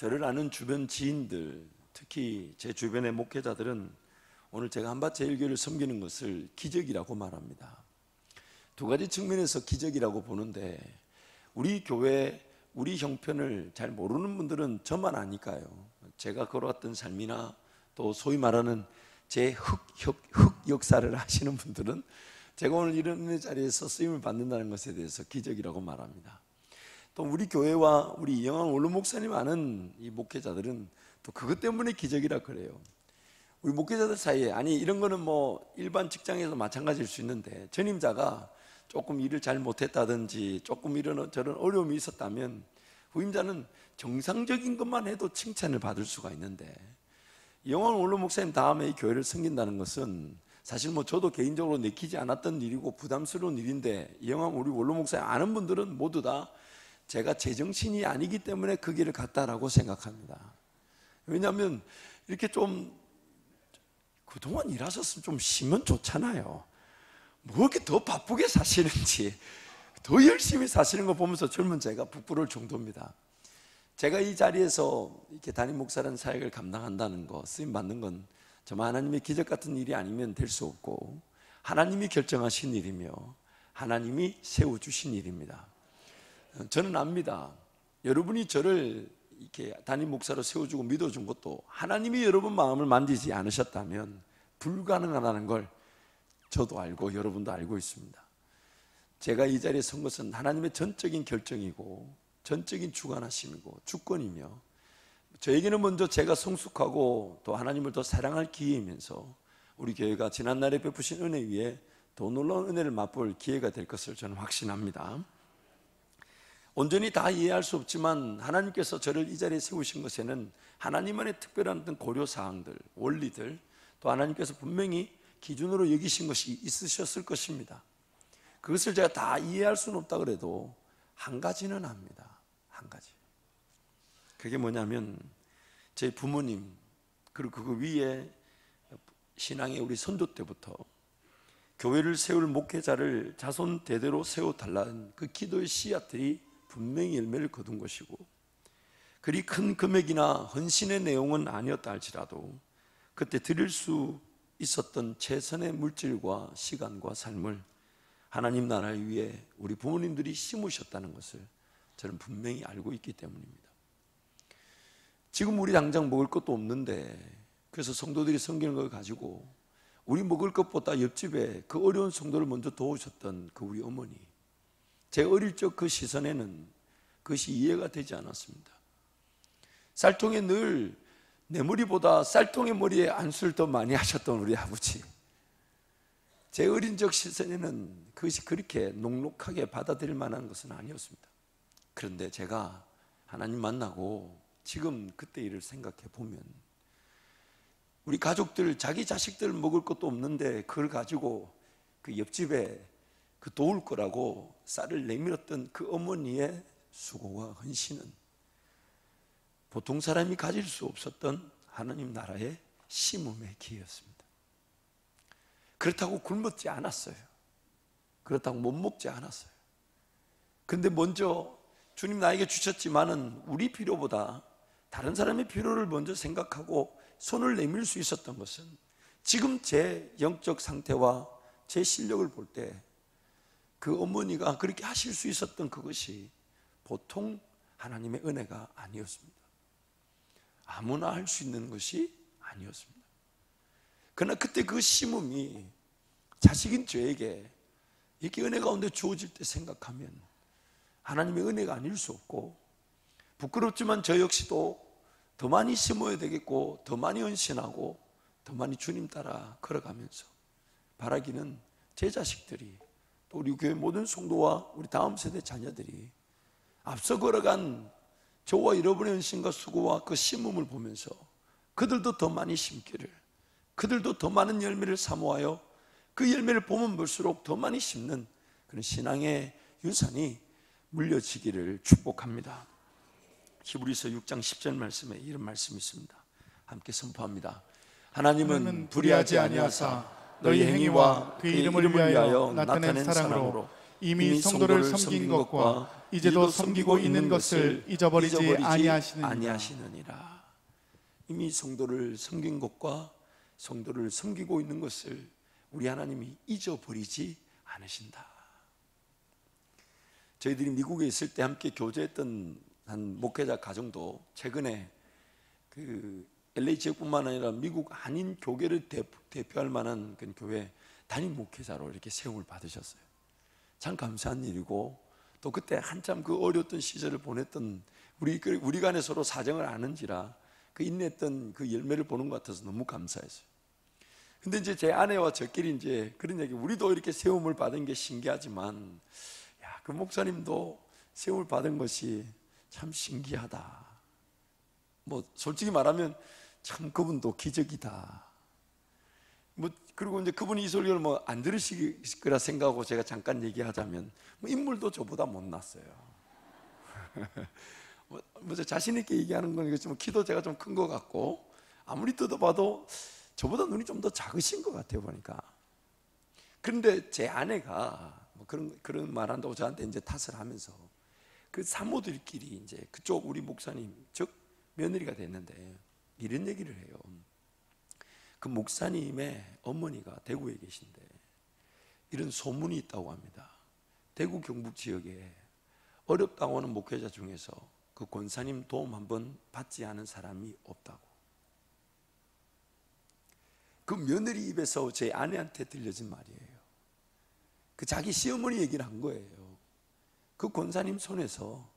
저를 아는 주변 지인들, 특히 제 주변의 목회자들은 오늘 제가 한밭제일교회를 섬기는 것을 기적이라고 말합니다. 두 가지 측면에서 기적이라고 보는데, 우리 교회, 우리 형편을 잘 모르는 분들은 저만 아니까요. 제가 걸어왔던 삶이나 또 소위 말하는 제 흑 역사를 하시는 분들은 제가 오늘 이런 자리에서 쓰임을 받는다는 것에 대해서 기적이라고 말합니다. 또 우리 교회와 우리 이영환 원로 목사님 아는 이 목회자들은 또 그것 때문에 기적이라 그래요. 우리 목회자들 사이에, 아니 이런 거는 뭐 일반 직장에서 마찬가지일 수 있는데, 전임자가 조금 일을 잘 못했다든지 조금 이런 저런 어려움이 있었다면 후임자는 정상적인 것만 해도 칭찬을 받을 수가 있는데, 이영환 원로 목사님 다음에 이 교회를 섬긴다는 것은 사실 뭐 저도 개인적으로 내키지 않았던 일이고 부담스러운 일인데, 이영환 우리 원로 목사님 아는 분들은 모두 다 제가 제정신이 아니기 때문에 그 길을 갔다라고 생각합니다. 왜냐하면 이렇게 좀 그동안 일하셨으면 좀 쉬면 좋잖아요. 뭐 이렇게 더 바쁘게 사시는지, 더 열심히 사시는 거 보면서 젊은 제가 부끄러울 정도입니다. 제가 이 자리에서 이렇게 담임 목사라는 사역을 감당한다는 거, 쓰임 받는 건 정말 하나님의 기적 같은 일이 아니면 될 수 없고, 하나님이 결정하신 일이며 하나님이 세워주신 일입니다. 저는 압니다. 여러분이 저를 이렇게 담임 목사로 세워주고 믿어준 것도 하나님이 여러분 마음을 만지지 않으셨다면 불가능하다는 걸 저도 알고 여러분도 알고 있습니다. 제가 이 자리에 선 것은 하나님의 전적인 결정이고 전적인 주관하심이고 주권이며, 저에게는 먼저 제가 성숙하고 또 하나님을 더 사랑할 기회이면서 우리 교회가 지난날에 베푸신 은혜 위에 더 놀라운 은혜를 맛볼 기회가 될 것을 저는 확신합니다. 온전히 다 이해할 수 없지만 하나님께서 저를 이 자리에 세우신 것에는 하나님만의 특별한 어떤 고려사항들, 원리들, 또 하나님께서 분명히 기준으로 여기신 것이 있으셨을 것입니다. 그것을 제가 다 이해할 수는 없다 그래도 한 가지는 압니다. 한 가지. 그게 뭐냐면, 제 부모님 그리고 그 위에 신앙의 우리 선조 때부터 교회를 세울 목회자를 자손 대대로 세워달라는 그 기도의 씨앗들이 분명히 열매를 거둔 것이고, 그리 큰 금액이나 헌신의 내용은 아니었다 할지라도 그때 드릴 수 있었던 최선의 물질과 시간과 삶을 하나님 나라 위에 우리 부모님들이 심으셨다는 것을 저는 분명히 알고 있기 때문입니다. 지금 우리 당장 먹을 것도 없는데, 그래서 성도들이 섬기는 걸 가지고 우리 먹을 것보다 옆집에 그 어려운 성도를 먼저 도우셨던 그 우리 어머니, 제 어릴 적 그 시선에는 그것이 이해가 되지 않았습니다. 쌀통에 늘 내 머리보다 쌀통의 머리에 안수를 더 많이 하셨던 우리 아버지, 제 어린 적 시선에는 그것이 그렇게 녹록하게 받아들일 만한 것은 아니었습니다. 그런데 제가 하나님 만나고 지금 그때 일을 생각해 보면, 우리 가족들 자기 자식들 먹을 것도 없는데 그걸 가지고 그 옆집에 그 도울 거라고 쌀을 내밀었던 그 어머니의 수고와 헌신은 보통 사람이 가질 수 없었던 하나님 나라의 심음의 기회였습니다. 그렇다고 굶었지 않았어요. 그렇다고 못 먹지 않았어요. 근데 먼저 주님 나에게 주셨지만은 우리 필요보다 다른 사람의 필요를 먼저 생각하고 손을 내밀 수 있었던 것은, 지금 제 영적 상태와 제 실력을 볼 때 그 어머니가 그렇게 하실 수 있었던 그것이 보통 하나님의 은혜가 아니었습니다. 아무나 할 수 있는 것이 아니었습니다. 그러나 그때 그 심음이 자식인 저에게 이렇게 은혜 가운데 주어질 때 생각하면 하나님의 은혜가 아닐 수 없고, 부끄럽지만 저 역시도 더 많이 심어야 되겠고, 더 많이 헌신하고, 더 많이 주님 따라 걸어가면서 바라기는 제 자식들이, 또 우리 교회 모든 성도와 우리 다음 세대 자녀들이 앞서 걸어간 저와 여러분의 헌신과 수고와 그 심음을 보면서 그들도 더 많이 심기를, 그들도 더 많은 열매를 사모하여 그 열매를 보면 볼수록 더 많이 심는 그런 신앙의 유산이 물려지기를 축복합니다. 히브리서 6장 10절 말씀에 이런 말씀이 있습니다. 함께 선포합니다. 하나님은 불의하지 아니하사 너희 행위와 그의 이름을 위하여 나타낸 사랑으로 이미 성도를 섬긴 것과 이제도 섬기고 있는 것을 잊어버리지 아니하시느니라. 이미 성도를 섬긴 것과 성도를 섬기고 있는 것을 우리 하나님이 잊어버리지 않으신다. 저희들이 미국에 있을 때 함께 교제했던 한 목회자 가정도 최근에 그 LA 지역뿐만 아니라 미국 한인 교계를 대표할 만한 그 교회 담임 목회자로 이렇게 세움을 받으셨어요. 참 감사한 일이고, 또 그때 한참 그 어려웠던 시절을 보냈던 우리 간에 서로 사정을 아는지라 그 인내했던 그 열매를 보는 것 같아서 너무 감사했어요. 근데 이제 제 아내와 저끼리 이제 그런 얘기, 우리도 이렇게 세움을 받은 게 신기하지만, 야, 그 목사님도 세움을 받은 것이 참 신기하다. 뭐 솔직히 말하면 참 그분도 기적이다. 뭐 그리고 이제 그분이 이 설교를 뭐 안 들으실 거라 생각하고 제가 잠깐 얘기하자면, 뭐 인물도 저보다 못났어요. 뭐 자신 있게 얘기하는 건 이겠지만 키도 제가 좀 큰 것 같고, 아무리 뜯어봐도 저보다 눈이 좀 더 작으신 것 같아요 보니까. 그런데 제 아내가 뭐 그런 말한다고 저한테 이제 탓을 하면서 그 사모들끼리 이제 그쪽 우리 목사님 즉 며느리가 됐는데 이런 얘기를 해요. 그 목사님의 어머니가 대구에 계신데 이런 소문이 있다고 합니다. 대구 경북 지역에 어렵다고 하는 목회자 중에서 그 권사님 도움 한번 받지 않은 사람이 없다고. 그 며느리 입에서 제 아내한테 들려진 말이에요. 그 자기 시어머니 얘기를 한 거예요. 그 권사님 손에서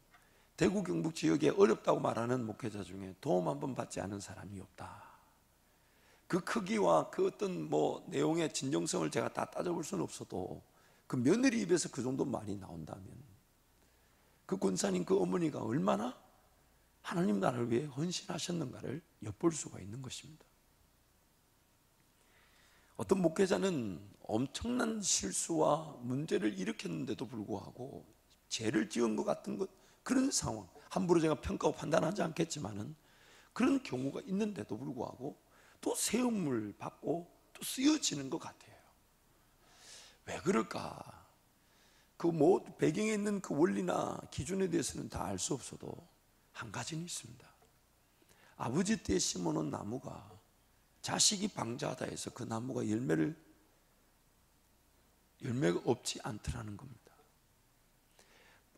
대구 경북 지역에 어렵다고 말하는 목회자 중에 도움 한번 받지 않은 사람이 없다. 그 크기와 그 어떤 뭐 내용의 진정성을 제가 다 따져볼 수는 없어도 그 며느리 입에서 그 정도 말이 나온다면 그 권사님 그 어머니가 얼마나 하나님 나라를 위해 헌신하셨는가를 엿볼 수가 있는 것입니다. 어떤 목회자는 엄청난 실수와 문제를 일으켰는데도 불구하고 죄를 지은 것 같은 그런 상황, 함부로 제가 평가하고 판단하지 않겠지만은 그런 경우가 있는데도 불구하고 또 세움을 받고 또 쓰여지는 것 같아요. 왜 그럴까? 그 뭐 배경에 있는 그 원리나 기준에 대해서는 다 알 수 없어도 한 가지는 있습니다. 아버지 때 심어놓은 나무가 자식이 방자하다 해서 그 나무가 열매가 없지 않더라는 겁니다.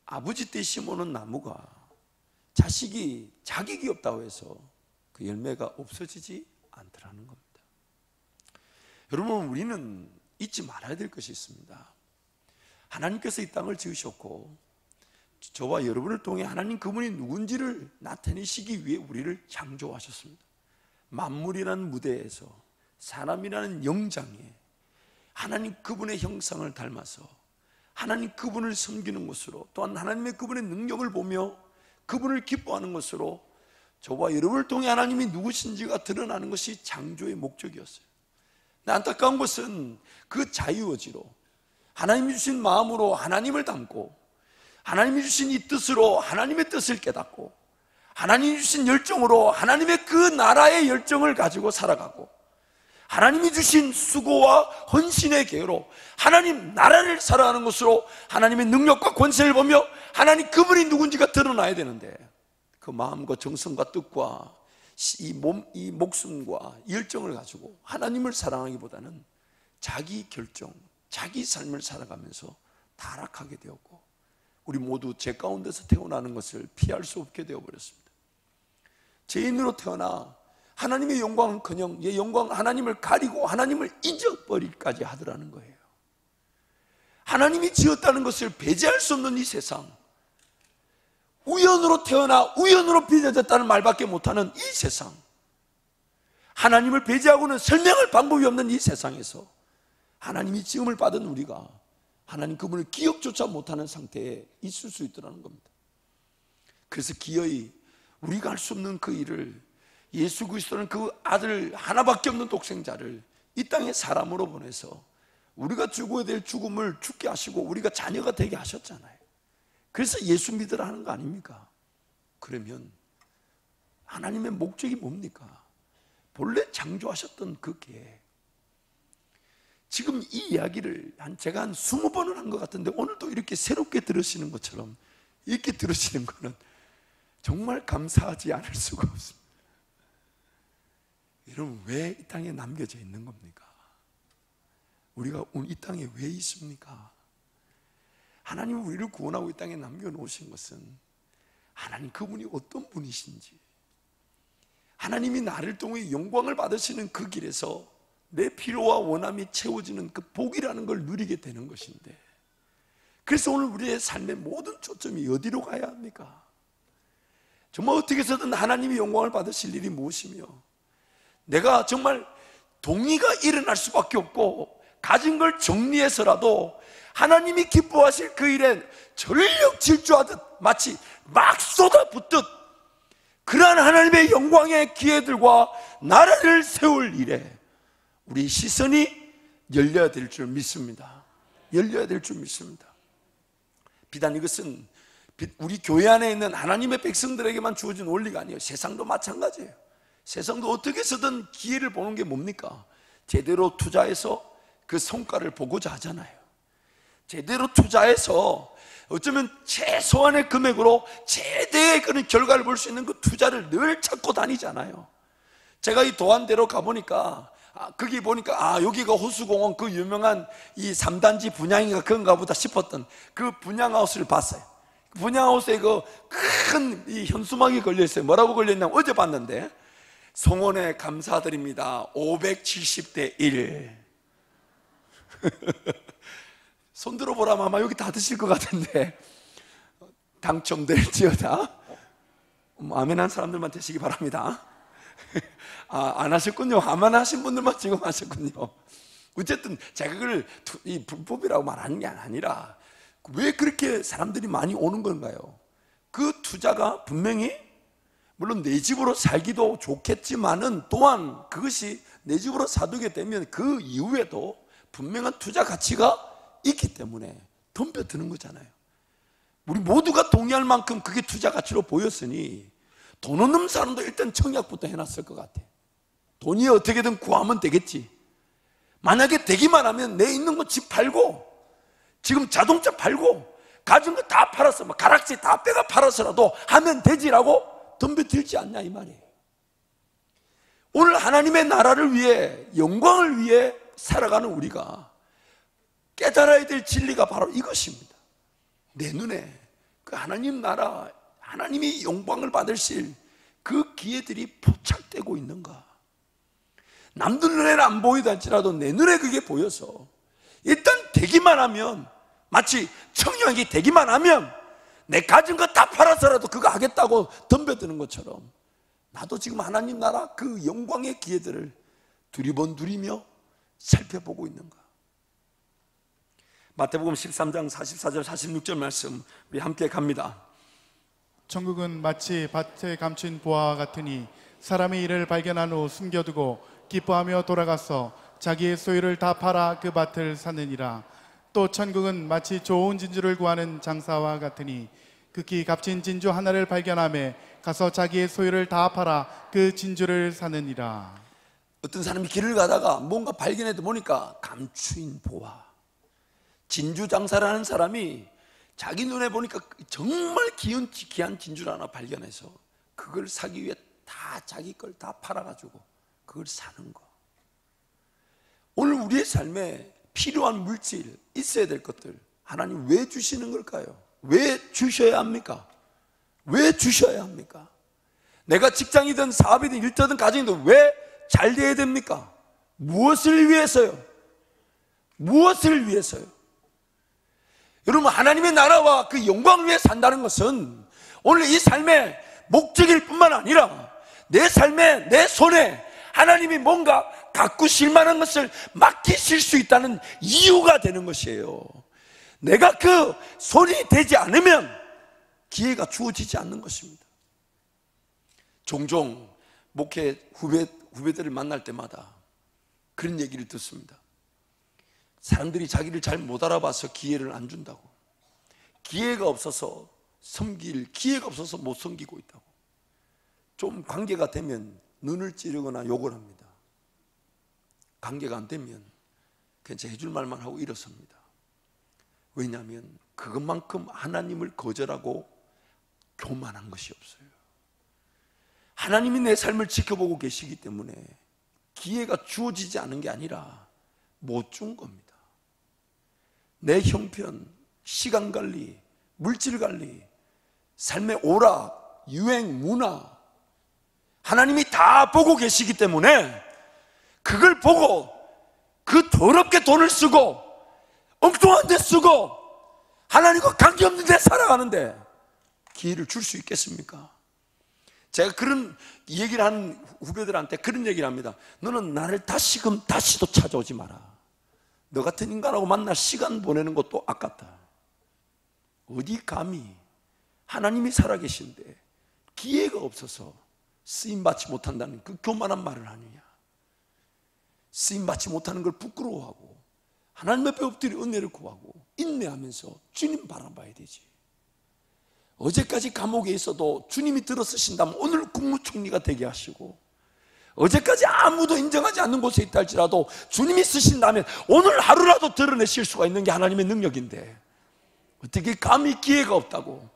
아버지 때 심어놓은 나무가 자식이 자격이 없다고 해서 그 열매가 없어지지 않더라는 겁니다. 여러분, 우리는 잊지 말아야 될 것이 있습니다. 하나님께서 이 땅을 지으셨고 저와 여러분을 통해 하나님 그분이 누군지를 나타내시기 위해 우리를 창조하셨습니다. 만물이라는 무대에서 사람이라는 영장에 하나님 그분의 형상을 닮아서 하나님 그분을 섬기는 것으로, 또한 하나님의 그분의 능력을 보며 그분을 기뻐하는 것으로 저와 여러분을 통해 하나님이 누구신지가 드러나는 것이 창조의 목적이었어요. 안타까운 것은 그 자유의지로 하나님이 주신 마음으로 하나님을 담고 하나님이 주신 이 뜻으로 하나님의 뜻을 깨닫고 하나님이 주신 열정으로 하나님의 그 나라의 열정을 가지고 살아가고 하나님이 주신 수고와 헌신의 계로 하나님 나라를 살아가는 것으로 하나님의 능력과 권세를 보며 하나님 그분이 누군지가 드러나야 되는데, 그 마음과 정성과 뜻과 이 목숨과 열정을 가지고 하나님을 사랑하기보다는 자기 결정, 자기 삶을 살아가면서 타락하게 되었고, 우리 모두 죄 가운데서 태어나는 것을 피할 수 없게 되어버렸습니다. 죄인으로 태어나 하나님의 영광은커녕 이 영광 하나님을 가리고 하나님을 잊어버리기까지 하더라는 거예요. 하나님이 지었다는 것을 배제할 수 없는 이 세상, 우연으로 태어나 우연으로 빚어졌다는 말밖에 못하는 이 세상, 하나님을 배제하고는 설명할 방법이 없는 이 세상에서 하나님이 지음을 받은 우리가 하나님 그분을 기억조차 못하는 상태에 있을 수 있더라는 겁니다. 그래서 기어이 우리가 할 수 없는 그 일을, 예수 그리스도는 그 아들 하나밖에 없는 독생자를 이 땅에 사람으로 보내서 우리가 죽어야 될 죽음을 죽게 하시고 우리가 자녀가 되게 하셨잖아요. 그래서 예수 믿으라 하는 거 아닙니까? 그러면 하나님의 목적이 뭡니까? 본래 창조하셨던 그 계획, 지금 이 이야기를 제가 한 20번을 한 것 같은데 오늘도 이렇게 새롭게 들으시는 것처럼 이렇게 들으시는 거는 정말 감사하지 않을 수가 없습니다. 여러분, 왜 이 땅에 남겨져 있는 겁니까? 우리가 오늘 이 땅에 왜 있습니까? 하나님은 우리를 구원하고 이 땅에 남겨놓으신 것은 하나님 그분이 어떤 분이신지, 하나님이 나를 통해 영광을 받으시는 그 길에서 내 필요와 원함이 채워지는 그 복이라는 걸 누리게 되는 것인데, 그래서 오늘 우리의 삶의 모든 초점이 어디로 가야 합니까? 정말 어떻게 해서든 하나님이 영광을 받으실 일이 무엇이며, 내가 정말 동의가 일어날 수밖에 없고 가진 걸 정리해서라도 하나님이 기뻐하실 그 일에 전력 질주하듯 마치 막 쏟아붓듯 그러한 하나님의 영광의 기회들과 나라를 세울 일에 우리 시선이 열려야 될 줄 믿습니다. 열려야 될 줄 믿습니다. 비단 이것은 우리 교회 안에 있는 하나님의 백성들에게만 주어진 원리가 아니에요. 세상도 마찬가지예요. 세상도 어떻게 해서든 기회를 보는 게 뭡니까? 제대로 투자해서 그 성과를 보고자 하잖아요. 제대로 투자해서 어쩌면 최소한의 금액으로 최대의 그런 결과를 볼 수 있는 그 투자를 늘 찾고 다니잖아요. 제가 이 도안대로 가보니까 거기 보니까 여기가 호수공원 그 유명한 이 3단지 분양인가 그런가 보다 싶었던 그 분양하우스를 봤어요. 분양하우스에 그 큰 이 현수막이 걸려있어요. 뭐라고 걸려있냐면 어제 봤는데 성원에 감사드립니다 570대 1 손 들어보라면 아마 여기 다 드실 것 같은데 당첨될지어다. 아멘한 사람들만 되시기 바랍니다. 안 하셨군요. 아멘 하신 분들만 지금 하셨군요. 어쨌든 제가 그걸 이 불법이라고 말하는 게 아니라 왜 그렇게 사람들이 많이 오는 건가요? 그 투자가 분명히 물론 내 집으로 살기도 좋겠지만은 또한 그것이 내 집으로 사두게 되면 그 이후에도 분명한 투자 가치가 있기 때문에 덤벼드는 거잖아요. 우리 모두가 동의할 만큼 그게 투자 가치로 보였으니 돈 없는 사람도 일단 청약부터 해놨을 것 같아. 돈이 어떻게든 구하면 되겠지. 만약에 되기만 하면 내 있는 거 집 팔고 지금 자동차 팔고 가진 거 다 팔아서 가락지 다 빼가 팔아서라도 하면 되지라고 덤벼들지 않냐 이 말이에요. 오늘 하나님의 나라를 위해 영광을 위해 살아가는 우리가 깨달아야 될 진리가 바로 이것입니다. 내 눈에 그 하나님 나라, 하나님이 영광을 받으실 그 기회들이 포착되고 있는가? 남들 눈에는 안 보이다 할지라도 내 눈에 그게 보여서 일단 되기만 하면, 마치 청약이 되기만 하면 내 가진 거 다 팔아서라도 그거 하겠다고 덤벼드는 것처럼 나도 지금 하나님 나라 그 영광의 기회들을 두리번두리며 살펴보고 있는가? 마태복음 13장 44절 46절 말씀 우리 함께 갑니다. 천국은 마치 밭에 감춘 보화와 같으니 사람이 이를 발견한 후 숨겨두고 기뻐하며 돌아가서 자기의 소유를 다 팔아 그 밭을 사느니라. 또 천국은 마치 좋은 진주를 구하는 장사와 같으니 극히 값진 진주 하나를 발견하며 가서 자기의 소유를 다 팔아 그 진주를 사느니라. 어떤 사람이 길을 가다가 뭔가 발견해도 보니까 감추인 보화, 진주 장사를 하는 사람이 자기 눈에 보니까 정말 귀한 진주를 하나 발견해서 그걸 사기 위해 다 자기 걸 다 팔아가지고 그걸 사는 거. 오늘 우리의 삶에 필요한 물질, 있어야 될 것들 하나님 왜 주시는 걸까요? 왜 주셔야 합니까? 왜 주셔야 합니까? 내가 직장이든 사업이든 일터든 가정이든 왜 잘 돼야 됩니까? 무엇을 위해서요? 무엇을 위해서요? 여러분, 하나님의 나라와 그 영광을 위해 산다는 것은 오늘 이 삶의 목적일 뿐만 아니라 내 삶에, 내 손에 하나님이 뭔가 가꾸실 만한 것을 맡기실 수 있다는 이유가 되는 것이에요. 내가 그 손이 되지 않으면 기회가 주어지지 않는 것입니다. 종종 목회 후배들을 만날 때마다 그런 얘기를 듣습니다. 사람들이 자기를 잘 못 알아봐서 기회를 안 준다고, 기회가 없어서 섬길 기회가 없어서 못 섬기고 있다고, 좀 관계가 되면 눈을 찌르거나 욕을 합니다. 관계가 안 되면 그냥 해줄 말만 하고 일어섭니다. 왜냐하면 그것만큼 하나님을 거절하고 교만한 것이 없어요. 하나님이 내 삶을 지켜보고 계시기 때문에 기회가 주어지지 않은 게 아니라 못 준 겁니다. 내 형편, 시간 관리, 물질 관리, 삶의 오락, 유행, 문화, 하나님이 다 보고 계시기 때문에 그걸 보고 그 더럽게 돈을 쓰고 엉뚱한 데 쓰고 하나님과 관계없는 데 살아가는데 기회를 줄 수 있겠습니까? 제가 그런 얘기를 하는 후배들한테 그런 얘기를 합니다. 너는 나를 다시금 다시도 찾아오지 마라. 너 같은 인간하고 만날 시간 보내는 것도 아깝다. 어디 감히 하나님이 살아계신데 기회가 없어서 쓰임받지 못한다는 그 교만한 말을 하느냐. 쓰임받지 못하는 걸 부끄러워하고 하나님 앞에 엎드려 은혜를 구하고 인내하면서 주님 바라봐야 되지. 어제까지 감옥에 있어도 주님이 들어 쓰신다면 오늘 국무총리가 되게 하시고, 어제까지 아무도 인정하지 않는 곳에 있다 할지라도 주님이 쓰신다면 오늘 하루라도 드러내실 수가 있는 게 하나님의 능력인데, 어떻게 감히 기회가 없다고,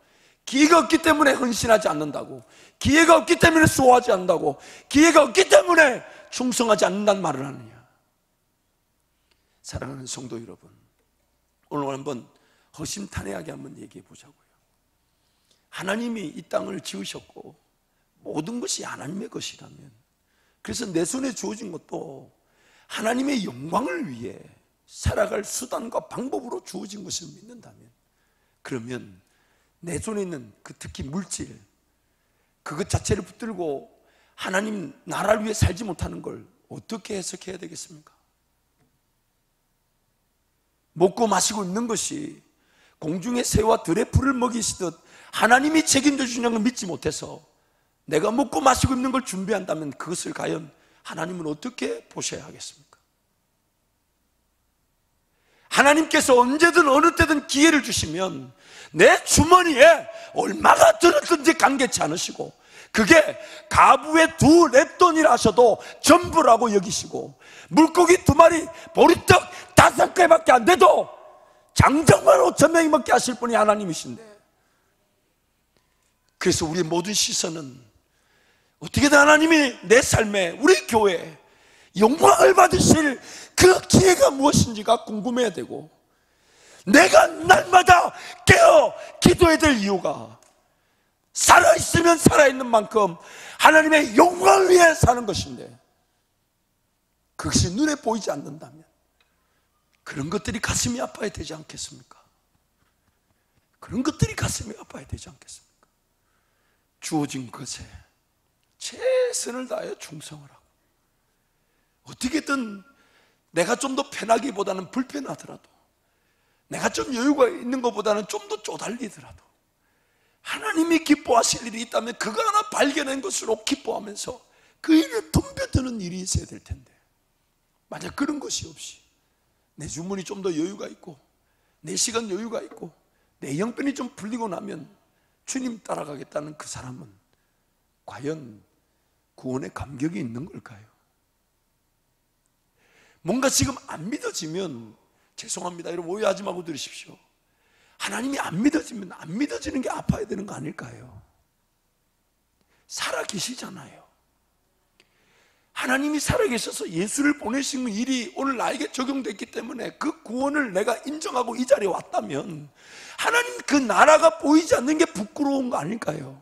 기회가 없기 때문에 헌신하지 않는다고, 기회가 없기 때문에 수호하지 않는다고, 기회가 없기 때문에 충성하지 않는다는 말을 하느냐. 사랑하는 성도 여러분, 오늘 한번 허심탄회하게 한번 얘기해 보자고요. 하나님이 이 땅을 지으셨고 모든 것이 하나님의 것이라면, 그래서 내 손에 주어진 것도 하나님의 영광을 위해 살아갈 수단과 방법으로 주어진 것을 믿는다면, 그러면 내 손에 있는 그 특히 물질, 그것 자체를 붙들고 하나님 나라를 위해 살지 못하는 걸 어떻게 해석해야 되겠습니까? 먹고 마시고 있는 것이 공중의 새와 들의 풀을 먹이시듯 하나님이 책임져 주는 걸 믿지 못해서 내가 먹고 마시고 있는 걸 준비한다면 그것을 과연 하나님은 어떻게 보셔야 하겠습니까? 하나님께서 언제든 어느 때든 기회를 주시면 내 주머니에 얼마가 들었든지 감개치 않으시고, 그게 가부의 2 랩돈이라 하셔도 전부라고 여기시고, 물고기 2마리 보리떡 5개밖에 안 돼도 장정만 5,000명이 먹게 하실 분이 하나님이신데, 그래서 우리의 모든 시선은 어떻게든 하나님이 내 삶에, 우리 교회에 영광을 받으실 그 기회가 무엇인지가 궁금해야 되고, 내가 날마다 깨어 기도해야 될 이유가 살아있으면 살아있는 만큼 하나님의 영광을 위해 사는 것인데, 그것이 눈에 보이지 않는다면 그런 것들이 가슴이 아파야 되지 않겠습니까? 그런 것들이 가슴이 아파야 되지 않겠습니까? 주어진 것에 최선을 다하여 충성을 하고, 어떻게든 내가 좀 더 편하기보다는 불편하더라도, 내가 좀 여유가 있는 것보다는 좀 더 쪼달리더라도 하나님이 기뻐하실 일이 있다면 그거 하나 발견한 것으로 기뻐하면서 그 일을 덤벼드는 일이 있어야 될 텐데, 만약 그런 것이 없이 내 주머니 좀 더 여유가 있고 내 시간 여유가 있고 내 형편이 좀 풀리고 나면 주님 따라가겠다는 그 사람은 과연 구원의 감격이 있는 걸까요? 뭔가 지금 안 믿어지면, 죄송합니다, 여러분 오해하지 말고 들으십시오. 하나님이 안 믿어지면 안 믿어지는 게 아파야 되는 거 아닐까요? 살아 계시잖아요. 하나님이 살아계셔서 예수를 보내신 일이 오늘 나에게 적용됐기 때문에 그 구원을 내가 인정하고 이 자리에 왔다면 하나님 그 나라가 보이지 않는 게 부끄러운 거 아닐까요?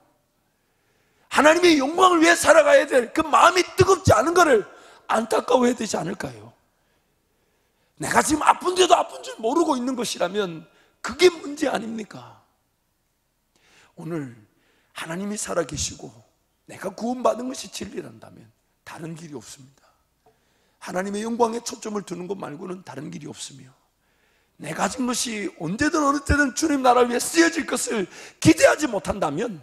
하나님의 영광을 위해 살아가야 될 그 마음이 뜨겁지 않은 것을 안타까워해야 되지 않을까요? 내가 지금 아픈데도 아픈 줄 모르고 있는 것이라면 그게 문제 아닙니까? 오늘 하나님이 살아계시고 내가 구원받은 것이 진리란다면 다른 길이 없습니다. 하나님의 영광에 초점을 두는 것 말고는 다른 길이 없으며, 내 가진 것이 언제든 어느 때든 주님 나라를 위해 쓰여질 것을 기대하지 못한다면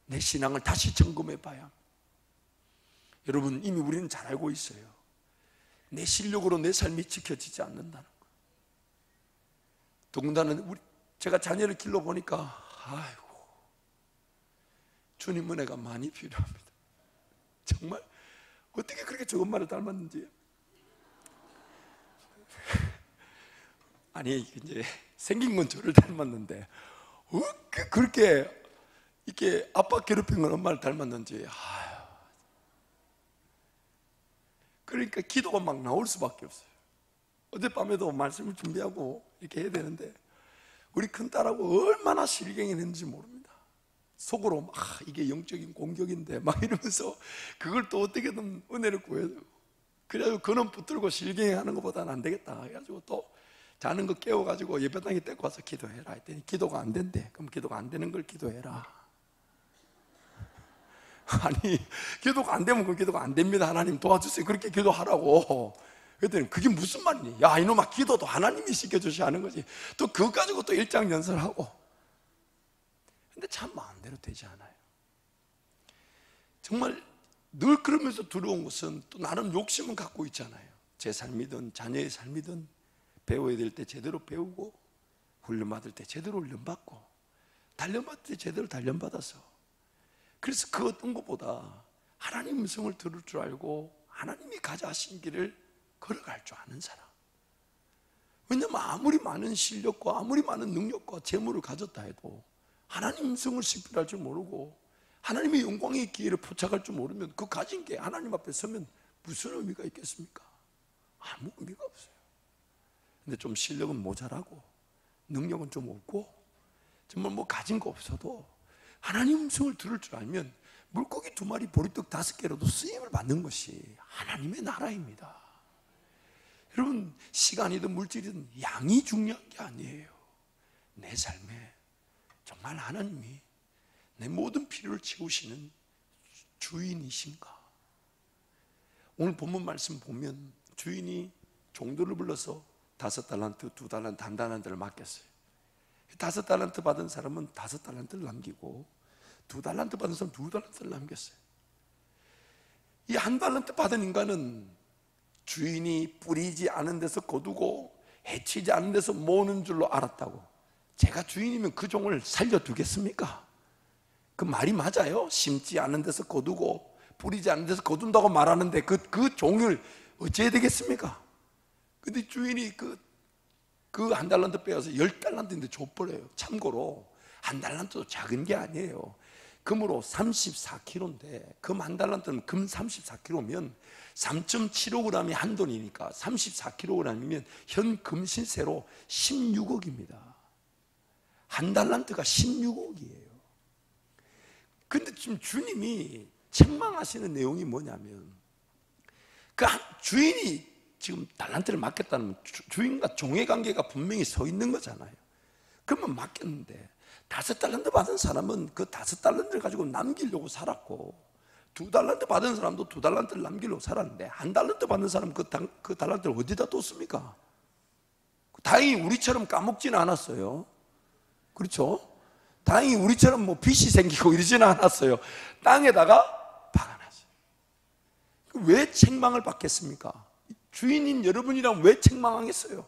내 신앙을 다시 점검해 봐야 합니다. 여러분, 이미 우리는 잘 알고 있어요. 내 실력으로 내 삶이 지켜지지 않는다는 거. 더군다나 제가 자녀를 길러보니까 아이고, 주님 은혜가 많이 필요합니다. 정말 어떻게 그렇게 좋은 말을 닮았는지. 아니 이제 생긴 건 저를 닮았는데 그렇게 이렇게 아빠 괴롭힌 건 엄마를 닮았는지. 그러니까 기도가 막 나올 수밖에 없어요. 어젯밤에도 말씀을 준비하고 이렇게 해야 되는데 우리 큰딸하고 얼마나 실갱이 했는지 모릅니다. 속으로 막 이게 영적인 공격인데 막 이러면서 그걸 또 어떻게든 은혜를 구해야 되고, 그래가지고 그는 붙들고 실갱이 하는 것보다는 안 되겠다 해가지고 또 자는 거 깨워가지고 예배당에 데리고 와서 기도해라 했더니 기도가 안 된대. 그럼 기도가 안 되는 걸 기도해라. 아니 기도가 안 되면 그 기도가 안 됩니다, 하나님 도와주세요, 그렇게 기도하라고. 그랬더니 그게 무슨 말이니? 야 이놈아, 기도도 하나님이 시켜주셔야 하는 거지, 또 그거 가지고 또 일장연설하고. 근데 참 마음대로 되지 않아요. 정말 늘 그러면서 들어온 것은 또 나름 욕심은 갖고 있잖아요. 제 삶이든 자녀의 삶이든 배워야 될 때 제대로 배우고, 훈련받을 때 제대로 훈련받고, 단련받을 때 제대로 단련받아서, 그래서 그 어떤 것보다 하나님 음성을 들을 줄 알고 하나님이 가자 하신 길을 걸어갈 줄 아는 사람. 왜냐하면 아무리 많은 실력과 아무리 많은 능력과 재물을 가졌다 해도 하나님 음성을 식별할 줄 모르고 하나님의 영광의 기회를 포착할 줄 모르면 그 가진 게 하나님 앞에 서면 무슨 의미가 있겠습니까? 아무 의미가 없어요. 근데 좀 실력은 모자라고 능력은 좀 없고 정말 뭐 가진 거 없어도 하나님 음성을 들을 줄 알면 물고기 2마리 보리떡 5개로도 쓰임을 받는 것이 하나님의 나라입니다. 여러분, 시간이든 물질이든 양이 중요한 게 아니에요. 내 삶에 정말 하나님이 내 모든 필요를 채우시는 주인이신가? 오늘 본문 말씀 보면 주인이 종들을 불러서 5달란트, 2달란트, 1달란트를 맡겼어요. 5달란트 받은 사람은 5달란트를 남기고 2달란트 받은 사람은 2달란트를 남겼어요. 이 1달란트 받은 인간은 주인이 뿌리지 않은 데서 거두고 해치지 않은 데서 모으는 줄로 알았다고. 제가 주인이면 그 종을 살려두겠습니까? 그 말이 맞아요? 심지 않은 데서 거두고 뿌리지 않은 데서 거둔다고 말하는데 그 종을 어찌해야 되겠습니까? 근데 주인이 그 1달란트 빼앗아서 10달란트인데 줘버려요. 참고로 1달란트도 작은 게 아니에요. 금으로 34kg인데 금 1달란트는 금 34kg면 3.75g이 한 돈이니까 34kg이면 현 금신세로 16억입니다. 1달란트가 16억이에요. 근데 지금 주님이 책망하시는 내용이 뭐냐면, 그 주인이 지금 달란트를 맡겼다는 주인과 종의 관계가 분명히 서 있는 거잖아요. 그러면 맡겼는데 5달란트 받은 사람은 그 5달란트를 가지고 남기려고 살았고, 2달란트 받은 사람도 2달란트를 남기려고 살았는데 1달란트 받는 사람은 그 달란트를 어디다 뒀습니까? 다행히 우리처럼 까먹지는 않았어요. 그렇죠? 다행히 우리처럼 뭐 빚이 생기고 이러지는 않았어요. 땅에다가 박아놨어요. 왜 책망을 받겠습니까? 주인인 여러분이랑 왜 책망하겠어요?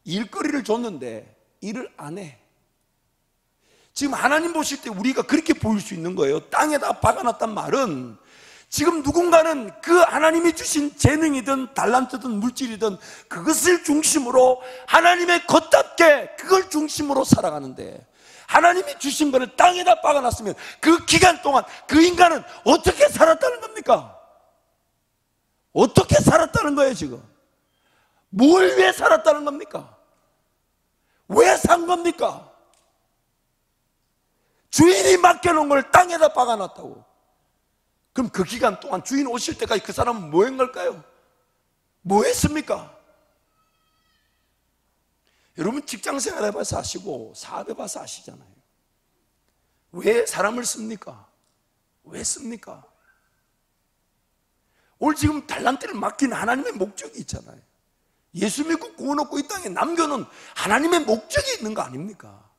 일거리를 줬는데 일을 안 해. 지금 하나님 보실 때 우리가 그렇게 보일 수 있는 거예요. 땅에다 박아놨단 말은 지금 누군가는 그 하나님이 주신 재능이든 달란트든 물질이든 그것을 중심으로 하나님의 것답게 그걸 중심으로 살아가는데, 하나님이 주신 거를 땅에다 박아놨으면 그 기간 동안 그 인간은 어떻게 살았다는 겁니까? 어떻게 살았다는 거예요 지금? 뭘 위해 살았다는 겁니까? 왜 산 겁니까? 주인이 맡겨놓은 걸 땅에다 박아놨다고. 그럼 그 기간 동안 주인 오실 때까지 그 사람은 뭐 한 걸까요? 뭐 했습니까? 여러분 직장생활 해봐서 아시고 사업해봐서 아시잖아요. 왜 사람을 씁니까? 왜 씁니까? 오늘 지금 달란트를 맡긴 하나님의 목적이 있잖아요. 예수 믿고 구원 얻고 이 땅에 남겨놓은 하나님의 목적이 있는 거 아닙니까?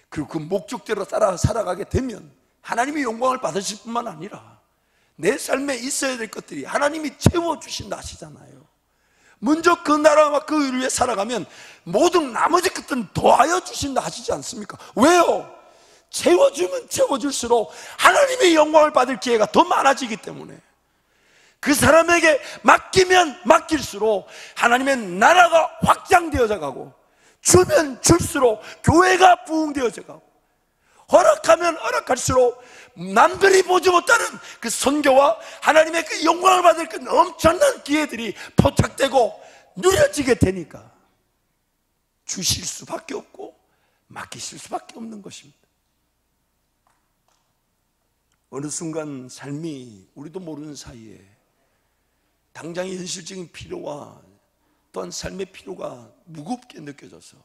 그리고 그 목적대로 살아가게 되면 하나님의 영광을 받으실 뿐만 아니라 내 삶에 있어야 될 것들이 하나님이 채워주신다 하시잖아요. 먼저 그 나라와 그 의를 위해 살아가면 모든 나머지 것들은 더하여 주신다 하시지 않습니까? 왜요? 채워주면 채워줄수록 하나님의 영광을 받을 기회가 더 많아지기 때문에, 그 사람에게 맡기면 맡길수록 하나님의 나라가 확장되어져 가고 주면 줄수록 교회가 부흥되어져 가고, 허락하면 허락할수록 남들이 보지 못하는 그 선교와 하나님의 그 영광을 받을 그 엄청난 기회들이 포착되고 누려지게 되니까 주실 수밖에 없고 맡기실 수밖에 없는 것입니다. 어느 순간 삶이 우리도 모르는 사이에 당장의 현실적인 필요와 또한 삶의 필요가 무겁게 느껴져서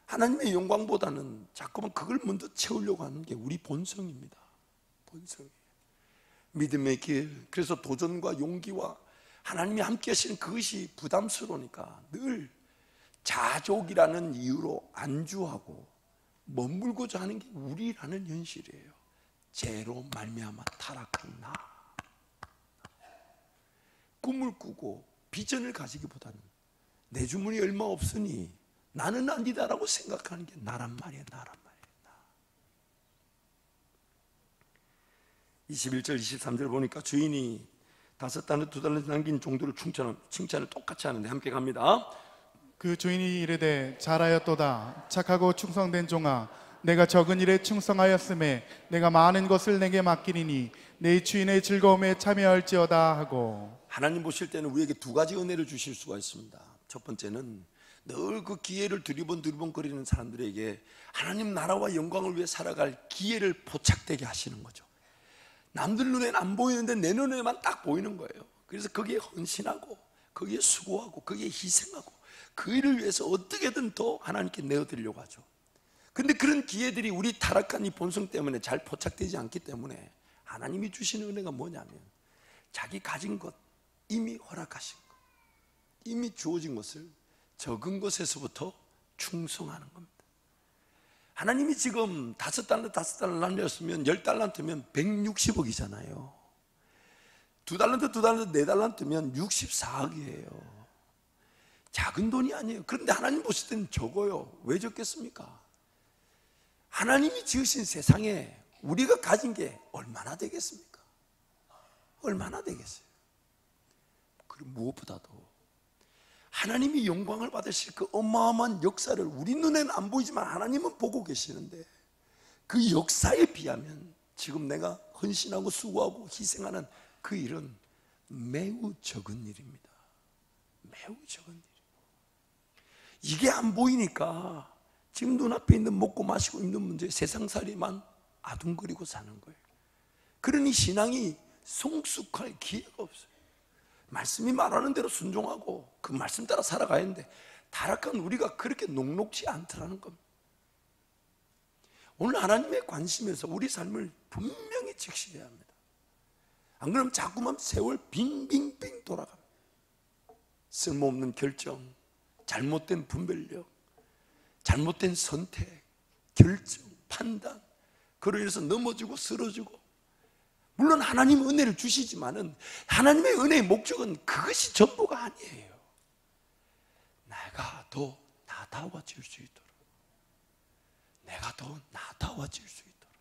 하나님의 영광보다는 자꾸만 그걸 먼저 채우려고 하는 게 우리 본성입니다. 본성이에요. 믿음의 길, 그래서 도전과 용기와 하나님이 함께 하시는 그것이 부담스러우니까 늘 자족이라는 이유로 안주하고 머물고자 하는 게 우리라는 현실이에요. 죄로 말미암아 타락한 나. 꿈을 꾸고 비전을 가지기보다는 내 주문이 얼마 없으니 나는 아니다라고 생각하는 게 나란 말이야, 나란 말이야. 21절, 23절 보니까 주인이 5달란트, 2달란트 남긴 종들을 칭찬을 똑같이 하는데 함께 갑니다. 그 주인이 이르되 잘하였도다. 착하고 충성된 종아, 내가 적은 일에 충성하였음에 내가 많은 것을 내게 맡기리니 내 주인의 즐거움에 참여할지어다 하고. 하나님 보실 때는 우리에게 두 가지 은혜를 주실 수가 있습니다. 첫 번째는 늘 그 기회를 두리번거리는 사람들에게 하나님 나라와 영광을 위해 살아갈 기회를 포착되게 하시는 거죠. 남들 눈에는 안 보이는데 내 눈에만 딱 보이는 거예요. 그래서 거기에 헌신하고 거기에 수고하고 거기에 희생하고 그 일을 위해서 어떻게든 더 하나님께 내어드리려고 하죠. 근데 그런 기회들이 우리 타락한 이 본성 때문에 잘 포착되지 않기 때문에 하나님이 주시는 은혜가 뭐냐면 자기 가진 것, 이미 허락하신 것, 이미 주어진 것을 적은 것에서부터 충성하는 겁니다. 하나님이 지금 5달란트 남겼으면 10달란트면 160억이잖아요 2달란트, 4달란트면 64억이에요 작은 돈이 아니에요. 그런데 하나님 보실 때는 적어요. 왜 적겠습니까? 하나님이 지으신 세상에 우리가 가진 게 얼마나 되겠습니까? 얼마나 되겠어요? 그리고 무엇보다도 하나님이 영광을 받으실 그 어마어마한 역사를 우리 눈에는 안 보이지만 하나님은 보고 계시는데 그 역사에 비하면 지금 내가 헌신하고 수고하고 희생하는 그 일은 매우 적은 일입니다. 매우 적은 일. 이게 안 보이니까 지금 눈앞에 있는 먹고 마시고 있는 문제, 세상살이만 아둥거리고 사는 거예요. 그러니 신앙이 성숙할 기회가 없어요. 말씀이 말하는 대로 순종하고 그 말씀 따라 살아가야 하는데 타락한 우리가 그렇게 녹록지 않더라는 겁니다. 오늘 하나님의 관심에서 우리 삶을 분명히 직시해야 합니다. 안 그러면 자꾸만 세월 빙빙빙 돌아갑니다. 쓸모없는 결정, 잘못된 분별력, 잘못된 선택, 결정, 판단, 그로 인해서 넘어지고 쓰러지고. 물론 하나님 은혜를 주시지만은 하나님의 은혜의 목적은 그것이 전부가 아니에요. 내가 더 나다워질 수 있도록, 내가 더 나다워질 수 있도록.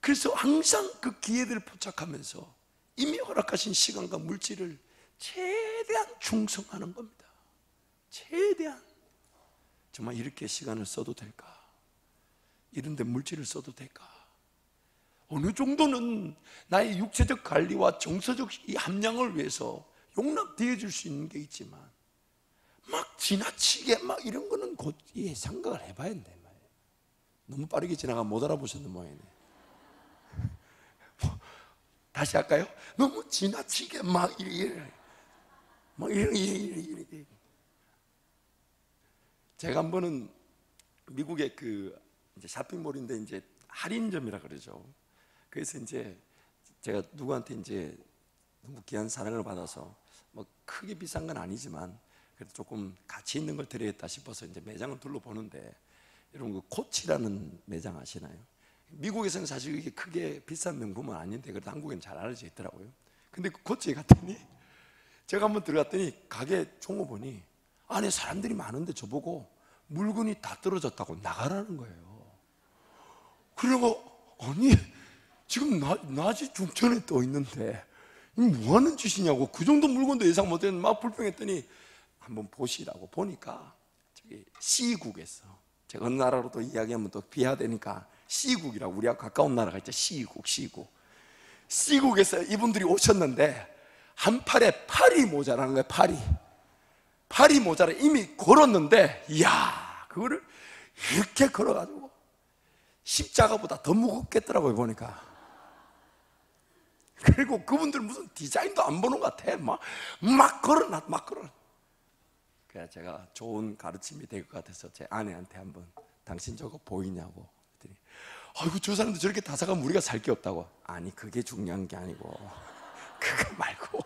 그래서 항상 그 기회들을 포착하면서 이미 허락하신 시간과 물질을 최대한 충성하는 겁니다. 최대한. 정말 이렇게 시간을 써도 될까? 이런 데 물질을 써도 될까? 어느 정도는 나의 육체적 관리와 정서적 이 함량을 위해서 용납되어 줄 수 있는 게 있지만 막 지나치게 막 이런 거는 곧 생각을 해봐야 된다 말이에요. 너무 빠르게 지나가 못 알아보셨는 모양이네. 다시 할까요? 너무 지나치게 막 이래. 제가 한 번은 미국의 그 이제 쇼핑몰인데 이제 할인점이라 그러죠. 그래서 이제 제가 누구한테 이제 너무 귀한 사랑을 받아서 뭐 크게 비싼 건 아니지만 그래도 조금 가치 있는 걸 드려야겠다 싶어서 이제 매장을 둘러보는데, 여러분 그 코치라는 매장 아시나요? 미국에서는 사실 이게 크게 비싼 명품은 아닌데 그래도 한국에는 잘 알려져 있더라고요. 근데 그 코치에 갔더니 제가 한번 들어갔더니 가게 종업 보니 안에 사람들이 많은데 저보고 물건이 다 떨어졌다고 나가라는 거예요. 그리고 아니 지금 낮이 중천에 떠 있는데 뭐 하는 짓이냐고, 그 정도 물건도 예상 못했는데 막 불평했더니 한번 보시라고. 보니까 시국에서, 제가 어느 나라로 또 이야기하면 또 비하되니까 시국이라고, 우리하고 가까운 나라가 있죠. 시국에서 이분들이 오셨는데 한 팔에 팔이 모자라는 거예요. 팔이 모자라. 이미 걸었는데, 이야, 그거를 이렇게 걸어가지고 십자가보다 더 무겁겠더라고요, 보니까. 그리고 그분들 무슨 디자인도 안 보는 것 같아. 막 걸어놔. 그래서 제가 좋은 가르침이 될 것 같아서 제 아내한테 한번, 당신 저거 보이냐고 그랬더니, 아이고, 저 사람들 저렇게 다사가면 우리가 살 게 없다고. 아니, 그게 중요한 게 아니고, 그거 말고,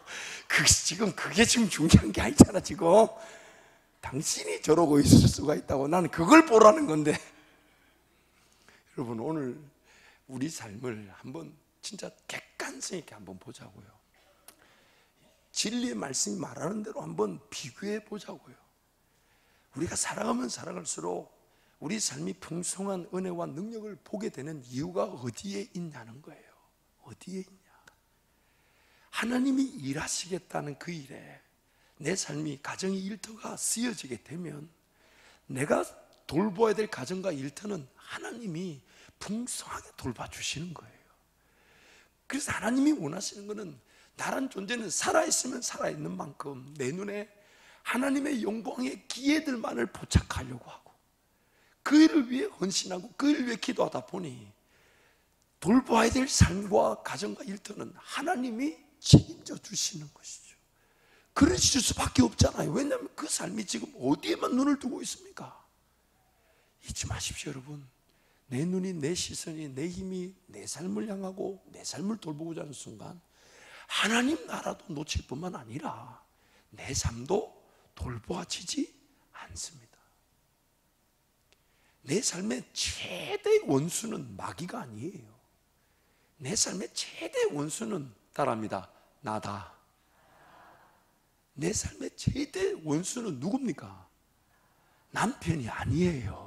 지금 그게 지금 중요한 게 아니잖아. 지금 당신이 저러고 있을 수가 있다고. 나는 그걸 보라는 건데. 여러분, 오늘 우리 삶을 한번 진짜 객관성 있게 한번 보자고요. 진리의 말씀이 말하는 대로 한번 비교해 보자고요. 우리가 살아가면 살아갈수록 우리 삶이 풍성한 은혜와 능력을 보게 되는 이유가 어디에 있냐는 거예요. 어디에 있냐? 하나님이 일하시겠다는 그 일에 내 삶이, 가정의 일터가 쓰여지게 되면 내가 돌봐야 될 가정과 일터는 하나님이 풍성하게 돌봐주시는 거예요. 그래서 하나님이 원하시는 것은 나란 존재는 살아있으면 살아있는 만큼 내 눈에 하나님의 영광의 기회들만을 포착하려고 하고, 그 일을 위해 헌신하고 그 일을 위해 기도하다 보니 돌봐야 될 삶과 가정과 일터는 하나님이 책임져 주시는 것이죠. 그러실 수밖에 없잖아요. 왜냐하면 그 삶이 지금 어디에만 눈을 두고 있습니까? 잊지 마십시오, 여러분. 내 눈이, 내 시선이, 내 힘이 내 삶을 향하고 내 삶을 돌보고자 하는 순간 하나님 나라도 놓칠 뿐만 아니라 내 삶도 돌보아지지 않습니다. 내 삶의 최대의 원수는 마귀가 아니에요. 내 삶의 최대의 원수는, 따라합니다, 나다. 내 삶의 최대의 원수는 누굽니까? 남편이 아니에요.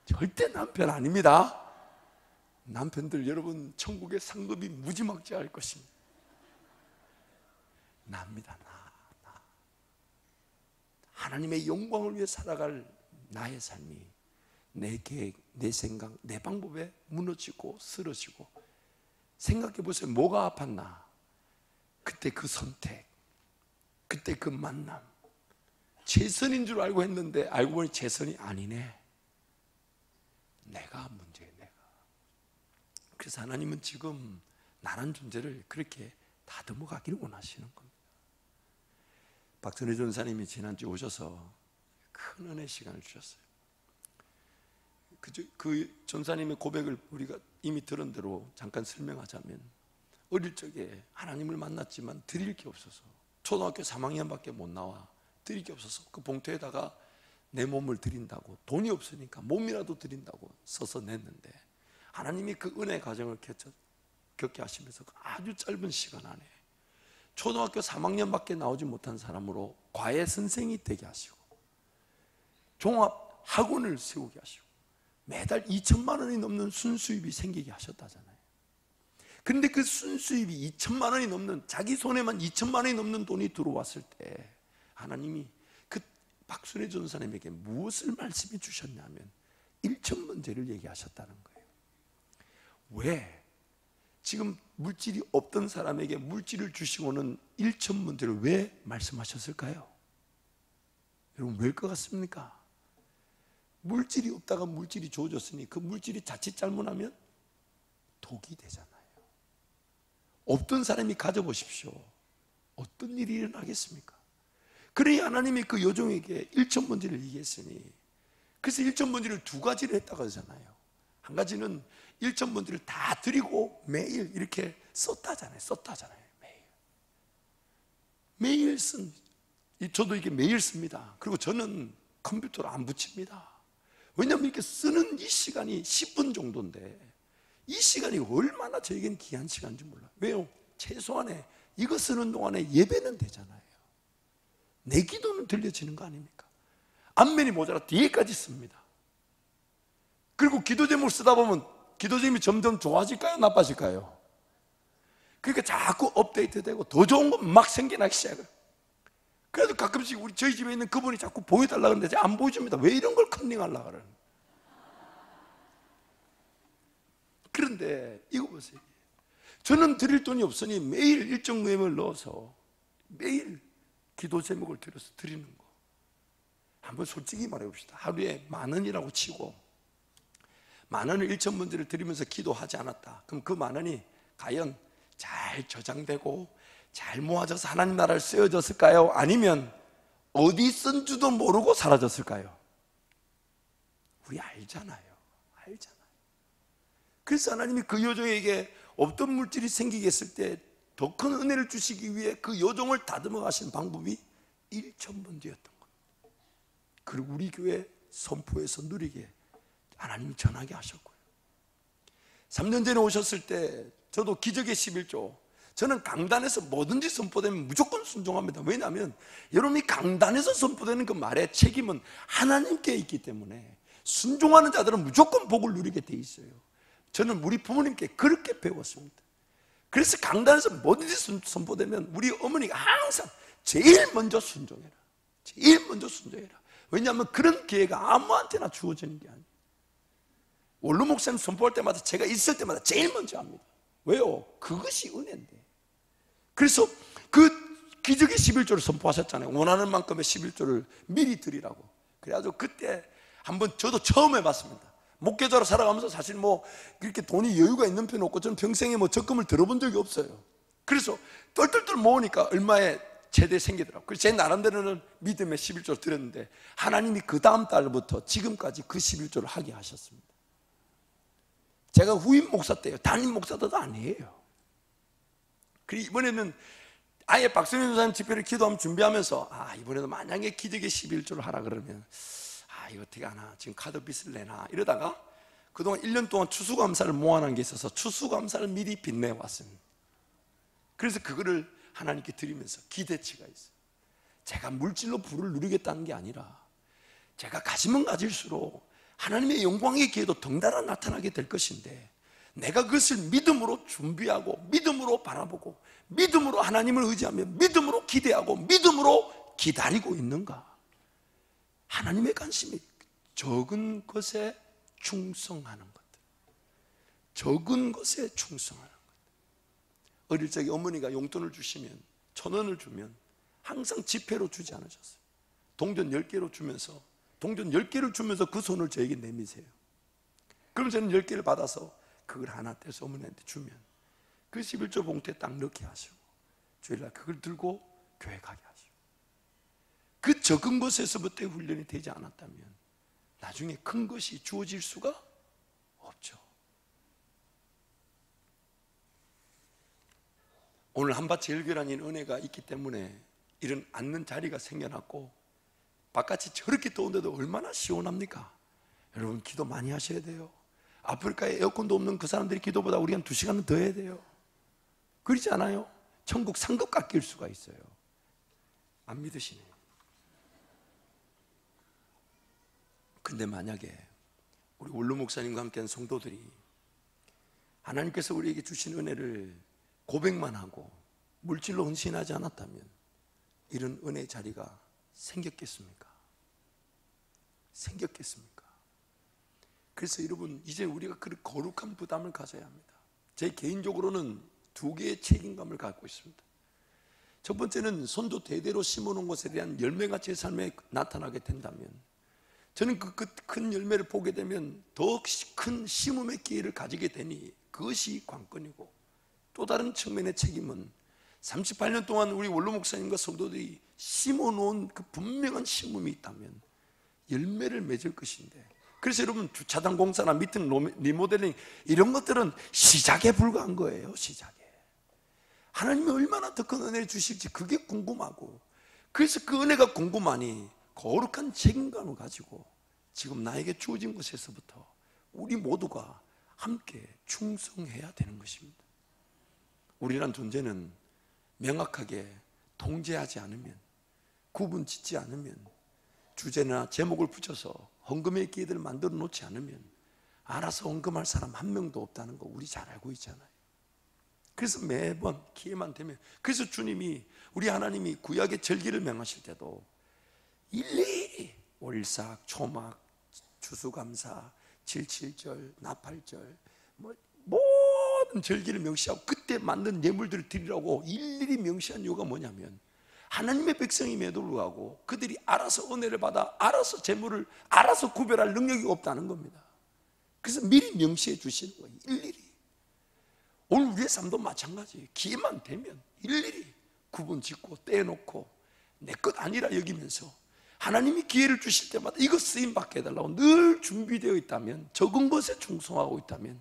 절대 남편 아닙니다. 남편들 여러분, 천국의 상급이 무지막지할 것입니다. 나입니다. 나. 하나님의 영광을 위해 살아갈 나의 삶이 내 계획, 내 생각, 내 방법에 무너지고 쓰러지고, 생각해 보세요. 뭐가 아팠나? 그때 그 선택, 그때 그 만남, 최선인 줄 알고 했는데 알고 보니 최선이 아니네. 내가 문제야, 내가. 그래서 하나님은 지금 나란 존재를 그렇게 다듬어 가기를 원하시는 겁니다. 박선희 전사님이 지난주에 오셔서 큰 은혜 시간을 주셨어요. 그 전사님의 고백을 우리가 이미 들은 대로 잠깐 설명하자면, 어릴 적에 하나님을 만났지만 드릴 게 없어서 초등학교 3학년밖에 못 나와 드릴 게 없어서 그 봉투에다가 내 몸을 드린다고, 돈이 없으니까 몸이라도 드린다고 써서 냈는데, 하나님이 그 은혜 과정을 겪게 하시면서 아주 짧은 시간 안에 초등학교 3학년밖에 나오지 못한 사람으로 과외 선생이 되게 하시고, 종합 학원을 세우게 하시고, 매달 2천만 원이 넘는 순수입이 생기게 하셨다잖아요. 그런데 그 순수입이 2천만 원이 넘는, 자기 손에만 2천만 원이 넘는 돈이 들어왔을 때 하나님이 그 박순애 전사님에게 무엇을 말씀해 주셨냐면 1천 문제를 얘기하셨다는 거예요. 왜? 지금 물질이 없던 사람에게 물질을 주시고는 1천 문제를 왜 말씀하셨을까요? 여러분, 왜일 것 같습니까? 물질이 없다가 물질이 주어졌으니 그 물질이 자칫 잘못하면 독이 되잖아요. 없던 사람이 가져보십시오. 어떤 일이 일어나겠습니까? 그러니 하나님이 그 여종에게 1천 번지를 얘기했으니, 그래서 1천 번지를 두 가지를 했다고 하잖아요. 한 가지는 1천 번지를 다 드리고 매일 이렇게 썼다잖아요. 매일 저도 이게 매일 씁니다. 그리고 저는 컴퓨터로 안 붙입니다. 왜냐하면 이렇게 쓰는 이 시간이 10분 정도인데, 이 시간이 얼마나 저에게는 귀한 시간인지 몰라요. 왜요? 최소한에 이거 쓰는 동안에 예배는 되잖아요. 내 기도는 들려지는 거 아닙니까? 앞면이 모자라 뒤에까지 씁니다. 그리고 기도 제목 쓰다 보면 기도 제목이 점점 좋아질까요? 나빠질까요? 그러니까 자꾸 업데이트되고 더 좋은 거 막 생겨나기 시작해요. 그래도 가끔씩 저희 집에 있는 그분이 자꾸 보여달라 그러는데 제가 안 보여줍니다. 왜 이런 걸 컨닝하려고 그러는? 그런데 이거 보세요. 저는 드릴 돈이 없으니 매일 일정 금액을 넣어서 매일 기도 제목을 들여서 드리는 거. 한번 솔직히 말해봅시다. 하루에 10,000원이라고 치고 10,000원을 1,000번째를 드리면서 기도하지 않았다. 그럼 그 10,000원이 과연 잘 저장되고 잘 모아져서 하나님 나라를 쓰여졌을까요? 아니면 어디 쓴 줄도 모르고 사라졌을까요? 우리 알잖아요. 그래서 하나님이 그 여종에게 없던 물질이 생기게 했을 때 더 큰 은혜를 주시기 위해 그 여종을 다듬어 가신 방법이 1,000번째였던 겁니다. 그리고 우리 교회 선포에서 누리게 하나님이 전하게 하셨고요. 3년 전에 오셨을 때 저도 기적의 11조, 저는 강단에서 뭐든지 선포되면 무조건 순종합니다. 왜냐하면 여러분이 강단에서 선포되는 그 말의 책임은 하나님께 있기 때문에 순종하는 자들은 무조건 복을 누리게 돼 있어요. 저는 우리 부모님께 그렇게 배웠습니다. 그래서 강단에서 뭐든지 선포되면 우리 어머니가 항상 제일 먼저 순종해라. 제일 먼저 순종해라. 왜냐하면 그런 기회가 아무한테나 주어지는 게 아니에요. 원로 목사님 선포할 때마다 제가 있을 때마다 제일 먼저 합니다. 왜요? 그것이 은혜인데. 그래서 그 기적의 11조를 선포하셨잖아요. 원하는 만큼의 11조를 미리 드리라고. 그래가지고 그때 한번 저도 처음 해봤습니다. 목회자로 살아가면서 사실 뭐 그렇게 돈이 여유가 있는 편은 없고 저는 평생에 뭐 적금을 들어본 적이 없어요. 그래서 똘똘똘 모으니까 얼마에 제대 생기더라고요. 그래서 제 나름대로는 믿음의 11조를 드렸는데 하나님이 그 다음 달부터 지금까지 그 11조를 하게 하셨습니다. 제가 후임 목사 때요. 담임 목사도 아니에요. 그리고 이번에는 아예 박성현 전사님 집회를 기도하면 준비하면서 이번에도 만약에 기적의 11조를 하라 그러면 이거 어떻게 하나, 지금 카드 빚을 내나 이러다가 그동안 1년 동안 추수감사를 모아놓은 게 있어서 추수감사를 미리 빚내왔습니다. 그래서 그거를 하나님께 드리면서 기대치가 있어요. 제가 물질로 부를 누리겠다는 게 아니라 제가 가지면 가질수록 하나님의 영광의 기회도 덩달아 나타나게 될 것인데 내가 그것을 믿음으로 준비하고 믿음으로 바라보고 믿음으로 하나님을 의지하며 믿음으로 기대하고 믿음으로 기다리고 있는가? 하나님의 관심이 적은 것에 충성하는 것들, 적은 것에 충성하는 것들. 어릴 적에 어머니가 용돈을 주시면 1,000원을 주면 항상 지폐로 주지 않으셨어요. 동전 10개로 주면서 동전 10개를 주면서 그 손을 저에게 내미세요. 그럼 저는 10개를 받아서 그걸 하나 떼서 어머니한테 주면 그 11조 봉투에 딱 넣게 하시고 주일날 그걸 들고 교회 가게 하시고 그 적은 것에서부터의 훈련이 되지 않았다면 나중에 큰 것이 주어질 수가 없죠. 오늘 한밭의 일교라는 은혜가 있기 때문에 이런 앉는 자리가 생겨났고 바깥이 저렇게 더운데도 얼마나 시원합니까? 여러분 기도 많이 하셔야 돼요. 아프리카에 에어컨도 없는 그 사람들이 기도보다 우리 한 2시간은 더 해야 돼요. 그렇지 않아요? 천국 상급 깎일 수가 있어요. 안 믿으시네요. 근데 만약에 우리 원로 목사님과 함께한 성도들이 하나님께서 우리에게 주신 은혜를 고백만 하고 물질로 헌신하지 않았다면 이런 은혜의 자리가 생겼겠습니까? 생겼겠습니까? 그래서 여러분 이제 우리가 그 거룩한 부담을 가져야 합니다. 제 개인적으로는 2개의 책임감을 갖고 있습니다. 첫 번째는 선도 대대로 심어놓은 것에 대한 열매가 제 삶에 나타나게 된다면 저는 그 큰 열매를 보게 되면 더 큰 심음의 기회를 가지게 되니 그것이 관건이고 또 다른 측면의 책임은 38년 동안 우리 원로 목사님과 성도들이 심어놓은 그 분명한 심음이 있다면 열매를 맺을 것인데 그래서 여러분 주차장 공사나 미팅 리모델링 이런 것들은 시작에 불과한 거예요. 시작에 하나님이 얼마나 더 큰 은혜를 주실지 그게 궁금하고 그래서 그 은혜가 궁금하니 거룩한 책임감을 가지고 지금 나에게 주어진 것에서부터 우리 모두가 함께 충성해야 되는 것입니다. 우리란 존재는 명확하게 통제하지 않으면 구분 짓지 않으면 주제나 제목을 붙여서 헌금의 기회들을 만들어 놓지 않으면 알아서 헌금할 사람 한 명도 없다는 거 우리 잘 알고 있잖아요. 그래서 매번 기회만 되면, 그래서 주님이, 우리 하나님이 구약의 절기를 명하실 때도 일일이 월삭, 초막, 추수감사, 칠칠절, 나팔절, 모든 절기를 명시하고 그때 만든 예물들을 드리라고 일일이 명시한 이유가 뭐냐면, 하나님의 백성임에도 불구하고 그들이 알아서 은혜를 받아 알아서 재물을 알아서 구별할 능력이 없다는 겁니다. 그래서 미리 명시해 주시는 거예요. 일일이. 오늘 우리의 삶도 마찬가지예요. 기회만 되면 일일이 구분 짓고 떼놓고 내 것 아니라 여기면서 하나님이 기회를 주실 때마다 이것 쓰임 받게 해달라고 늘 준비되어 있다면, 적은 것에 충성하고 있다면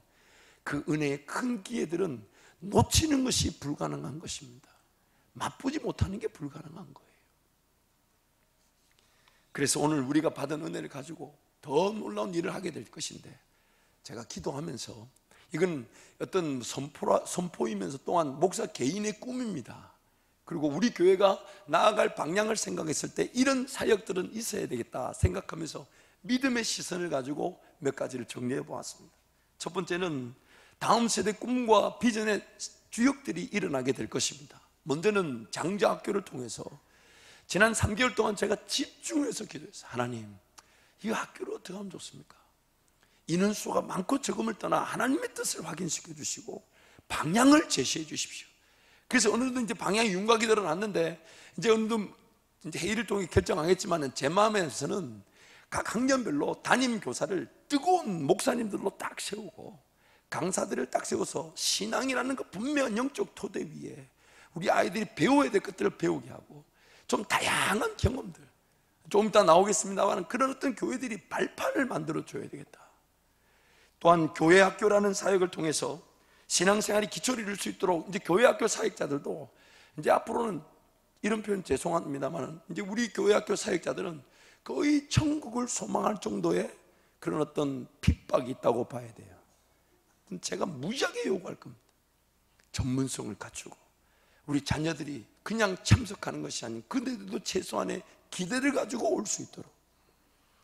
그 은혜의 큰 기회들은 놓치는 것이 불가능한 것입니다. 맛보지 못하는 게 불가능한 거예요. 그래서 오늘 우리가 받은 은혜를 가지고 더 놀라운 일을 하게 될 것인데, 제가 기도하면서, 이건 어떤 선포이면서 또한 목사 개인의 꿈입니다. 그리고 우리 교회가 나아갈 방향을 생각했을 때 이런 사역들은 있어야 되겠다 생각하면서 믿음의 시선을 가지고 몇 가지를 정리해 보았습니다. 첫 번째는 다음 세대 꿈과 비전의 주역들이 일어나게 될 것입니다. 먼저는 장자학교를 통해서 지난 3개월 동안 제가 집중해서 기도했어요. 하나님, 이 학교를 어떻게 하면 좋습니까? 인원수가 많고 적음을 떠나 하나님의 뜻을 확인시켜 주시고 방향을 제시해 주십시오. 그래서 어느 정도 이제 방향이 윤곽이 드러났는데, 이제 어느 정도 이제 회의를 통해 결정하겠지만은, 제 마음에서는 각 학년별로 담임 교사를 뜨거운 목사님들로 딱 세우고 강사들을 딱 세워서 신앙이라는 그 분명한 영적 토대 위에 우리 아이들이 배워야 될 것들을 배우게 하고, 좀 다양한 경험들, 좀 이따 나오겠습니다만 그런 어떤 교회들이 발판을 만들어 줘야 되겠다. 또한 교회 학교라는 사역을 통해서 신앙생활이 기초를 이룰 수 있도록, 이제 교회 학교 사역자들도 이제 앞으로는, 이런 표현 죄송합니다만, 이제 우리 교회 학교 사역자들은 거의 천국을 소망할 정도의 그런 어떤 핍박이 있다고 봐야 돼요. 제가 무지하게 요구할 겁니다. 전문성을 갖추고 우리 자녀들이 그냥 참석하는 것이 아닌 그들도 최소한의 기대를 가지고 올 수 있도록,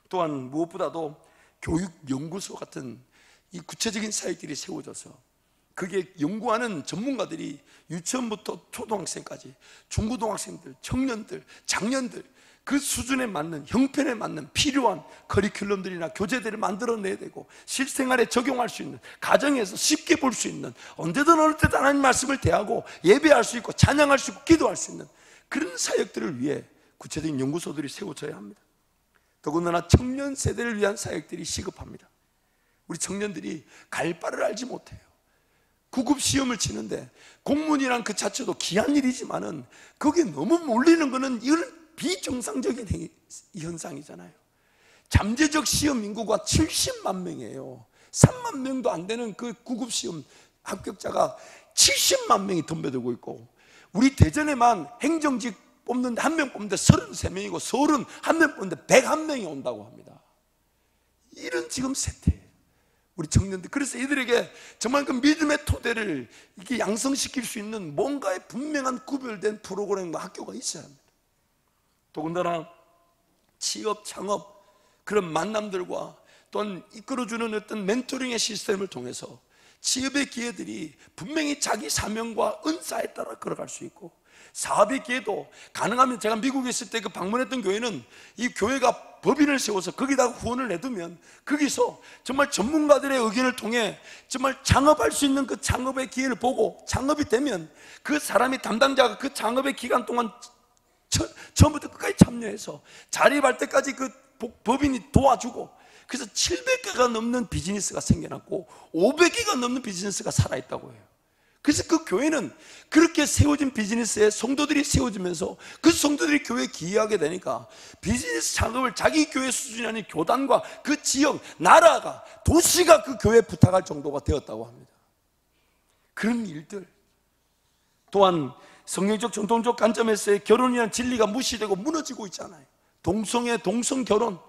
또한 무엇보다도 교육연구소 같은 이 구체적인 사역들이 세워져서 그게 연구하는 전문가들이 유치원부터 초등학생까지, 중고등학생들, 청년들, 장년들, 그 수준에 맞는, 형편에 맞는 필요한 커리큘럼들이나 교재들을 만들어내야 되고, 실생활에 적용할 수 있는, 가정에서 쉽게 볼 수 있는, 언제든 어느 때든 하나님 말씀을 대하고 예배할 수 있고 찬양할 수 있고 기도할 수 있는 그런 사역들을 위해 구체적인 연구소들이 세워져야 합니다. 더군다나 청년 세대를 위한 사역들이 시급합니다. 우리 청년들이 갈 바를 알지 못해요. 구급 시험을 치는데 공무원이란 그 자체도 귀한 일이지만은 거기에 너무 몰리는 거는 이건 비정상적인 현상이잖아요. 잠재적 시험 인구가 70만 명이에요. 3만 명도 안 되는 그 구급 시험 합격자가 70만 명이 덤벼들고 있고, 우리 대전에만 행정직 뽑는데 한 명 뽑는데 33명이고 서울은 한 명 뽑는데 101명이 온다고 합니다. 이런 지금 세태예요, 우리 청년들. 그래서 이들에게 정말 그 믿음의 토대를 이렇게 양성시킬 수 있는 뭔가의 분명한 구별된 프로그램과 학교가 있어야 합니다. 더군다나 취업, 창업, 그런 만남들과 또한 이끌어주는 어떤 멘토링의 시스템을 통해서 취업의 기회들이 분명히 자기 사명과 은사에 따라 걸어갈 수 있고, 사업의 기회도 가능하면, 제가 미국에 있을 때 그 방문했던 교회는 이 교회가 법인을 세워서 거기다가 후원을 내두면 거기서 정말 전문가들의 의견을 통해 정말 창업할 수 있는 그 창업의 기회를 보고, 창업이 되면 그 사람이 담당자가 그 창업의 기간 동안 처음부터 끝까지 참여해서 자립할 때까지 그 법인이 도와주고, 그래서 700개가 넘는 비즈니스가 생겨났고 500개가 넘는 비즈니스가 살아있다고 해요. 그래서 그 교회는 그렇게 세워진 비즈니스에 성도들이 세워지면서 그 성도들이 교회에 기여하게 되니까 비즈니스 창업을 자기 교회 수준이 아닌 교단과 그 지역, 나라가, 도시가 그 교회에 부탁할 정도가 되었다고 합니다. 그런 일들, 또한 성경적 전통적 관점에서의 결혼이라는 진리가 무시되고 무너지고 있잖아요. 동성애, 동성결혼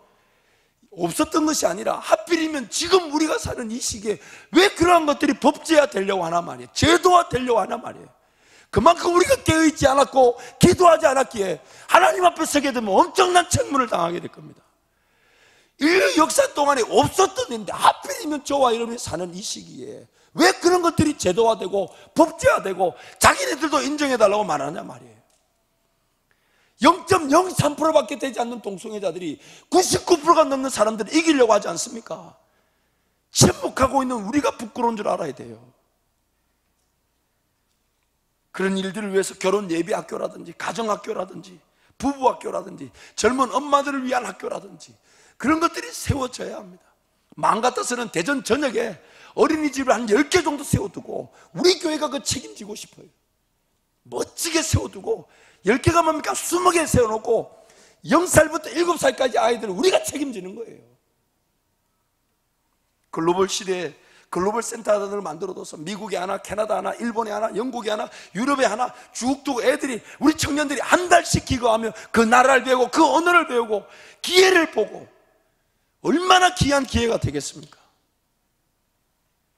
없었던 것이 아니라 하필이면 지금 우리가 사는 이 시기에 왜 그러한 것들이 법제화 되려고 하나 말이에요. 제도화 되려고 하나 말이에요. 그만큼 우리가 깨어있지 않았고 기도하지 않았기에 하나님 앞에 서게 되면 엄청난 책문을 당하게 될 겁니다. 인류 역사 동안에 없었던 일인데 하필이면 저와 여러분이 사는 이 시기에 왜 그런 것들이 제도화되고 법제화되고 자기네들도 인정해달라고 말하냐 말이에요. 0.03%밖에 되지 않는 동성애자들이 99%가 넘는 사람들을 이기려고 하지 않습니까? 침묵하고 있는 우리가 부끄러운 줄 알아야 돼요. 그런 일들을 위해서 결혼 예비 학교라든지 가정학교라든지 부부학교라든지 젊은 엄마들을 위한 학교라든지 그런 것들이 세워져야 합니다. 마음 같아서는 대전 전역에 어린이집을 한 10개 정도 세워두고 우리 교회가 그 책임지고 싶어요. 멋지게 세워두고 10개가 뭡니까? 20개 세워놓고 0살부터 7살까지 아이들을 우리가 책임지는 거예요. 글로벌 시대에 글로벌 센터들을 만들어둬서 미국에 하나, 캐나다 하나, 일본에 하나, 영국에 하나, 유럽에 하나 쭉 두고 애들이, 우리 청년들이 한 달씩 기거하며 그 나라를 배우고 그 언어를 배우고 기회를 보고 얼마나 귀한 기회가 되겠습니까?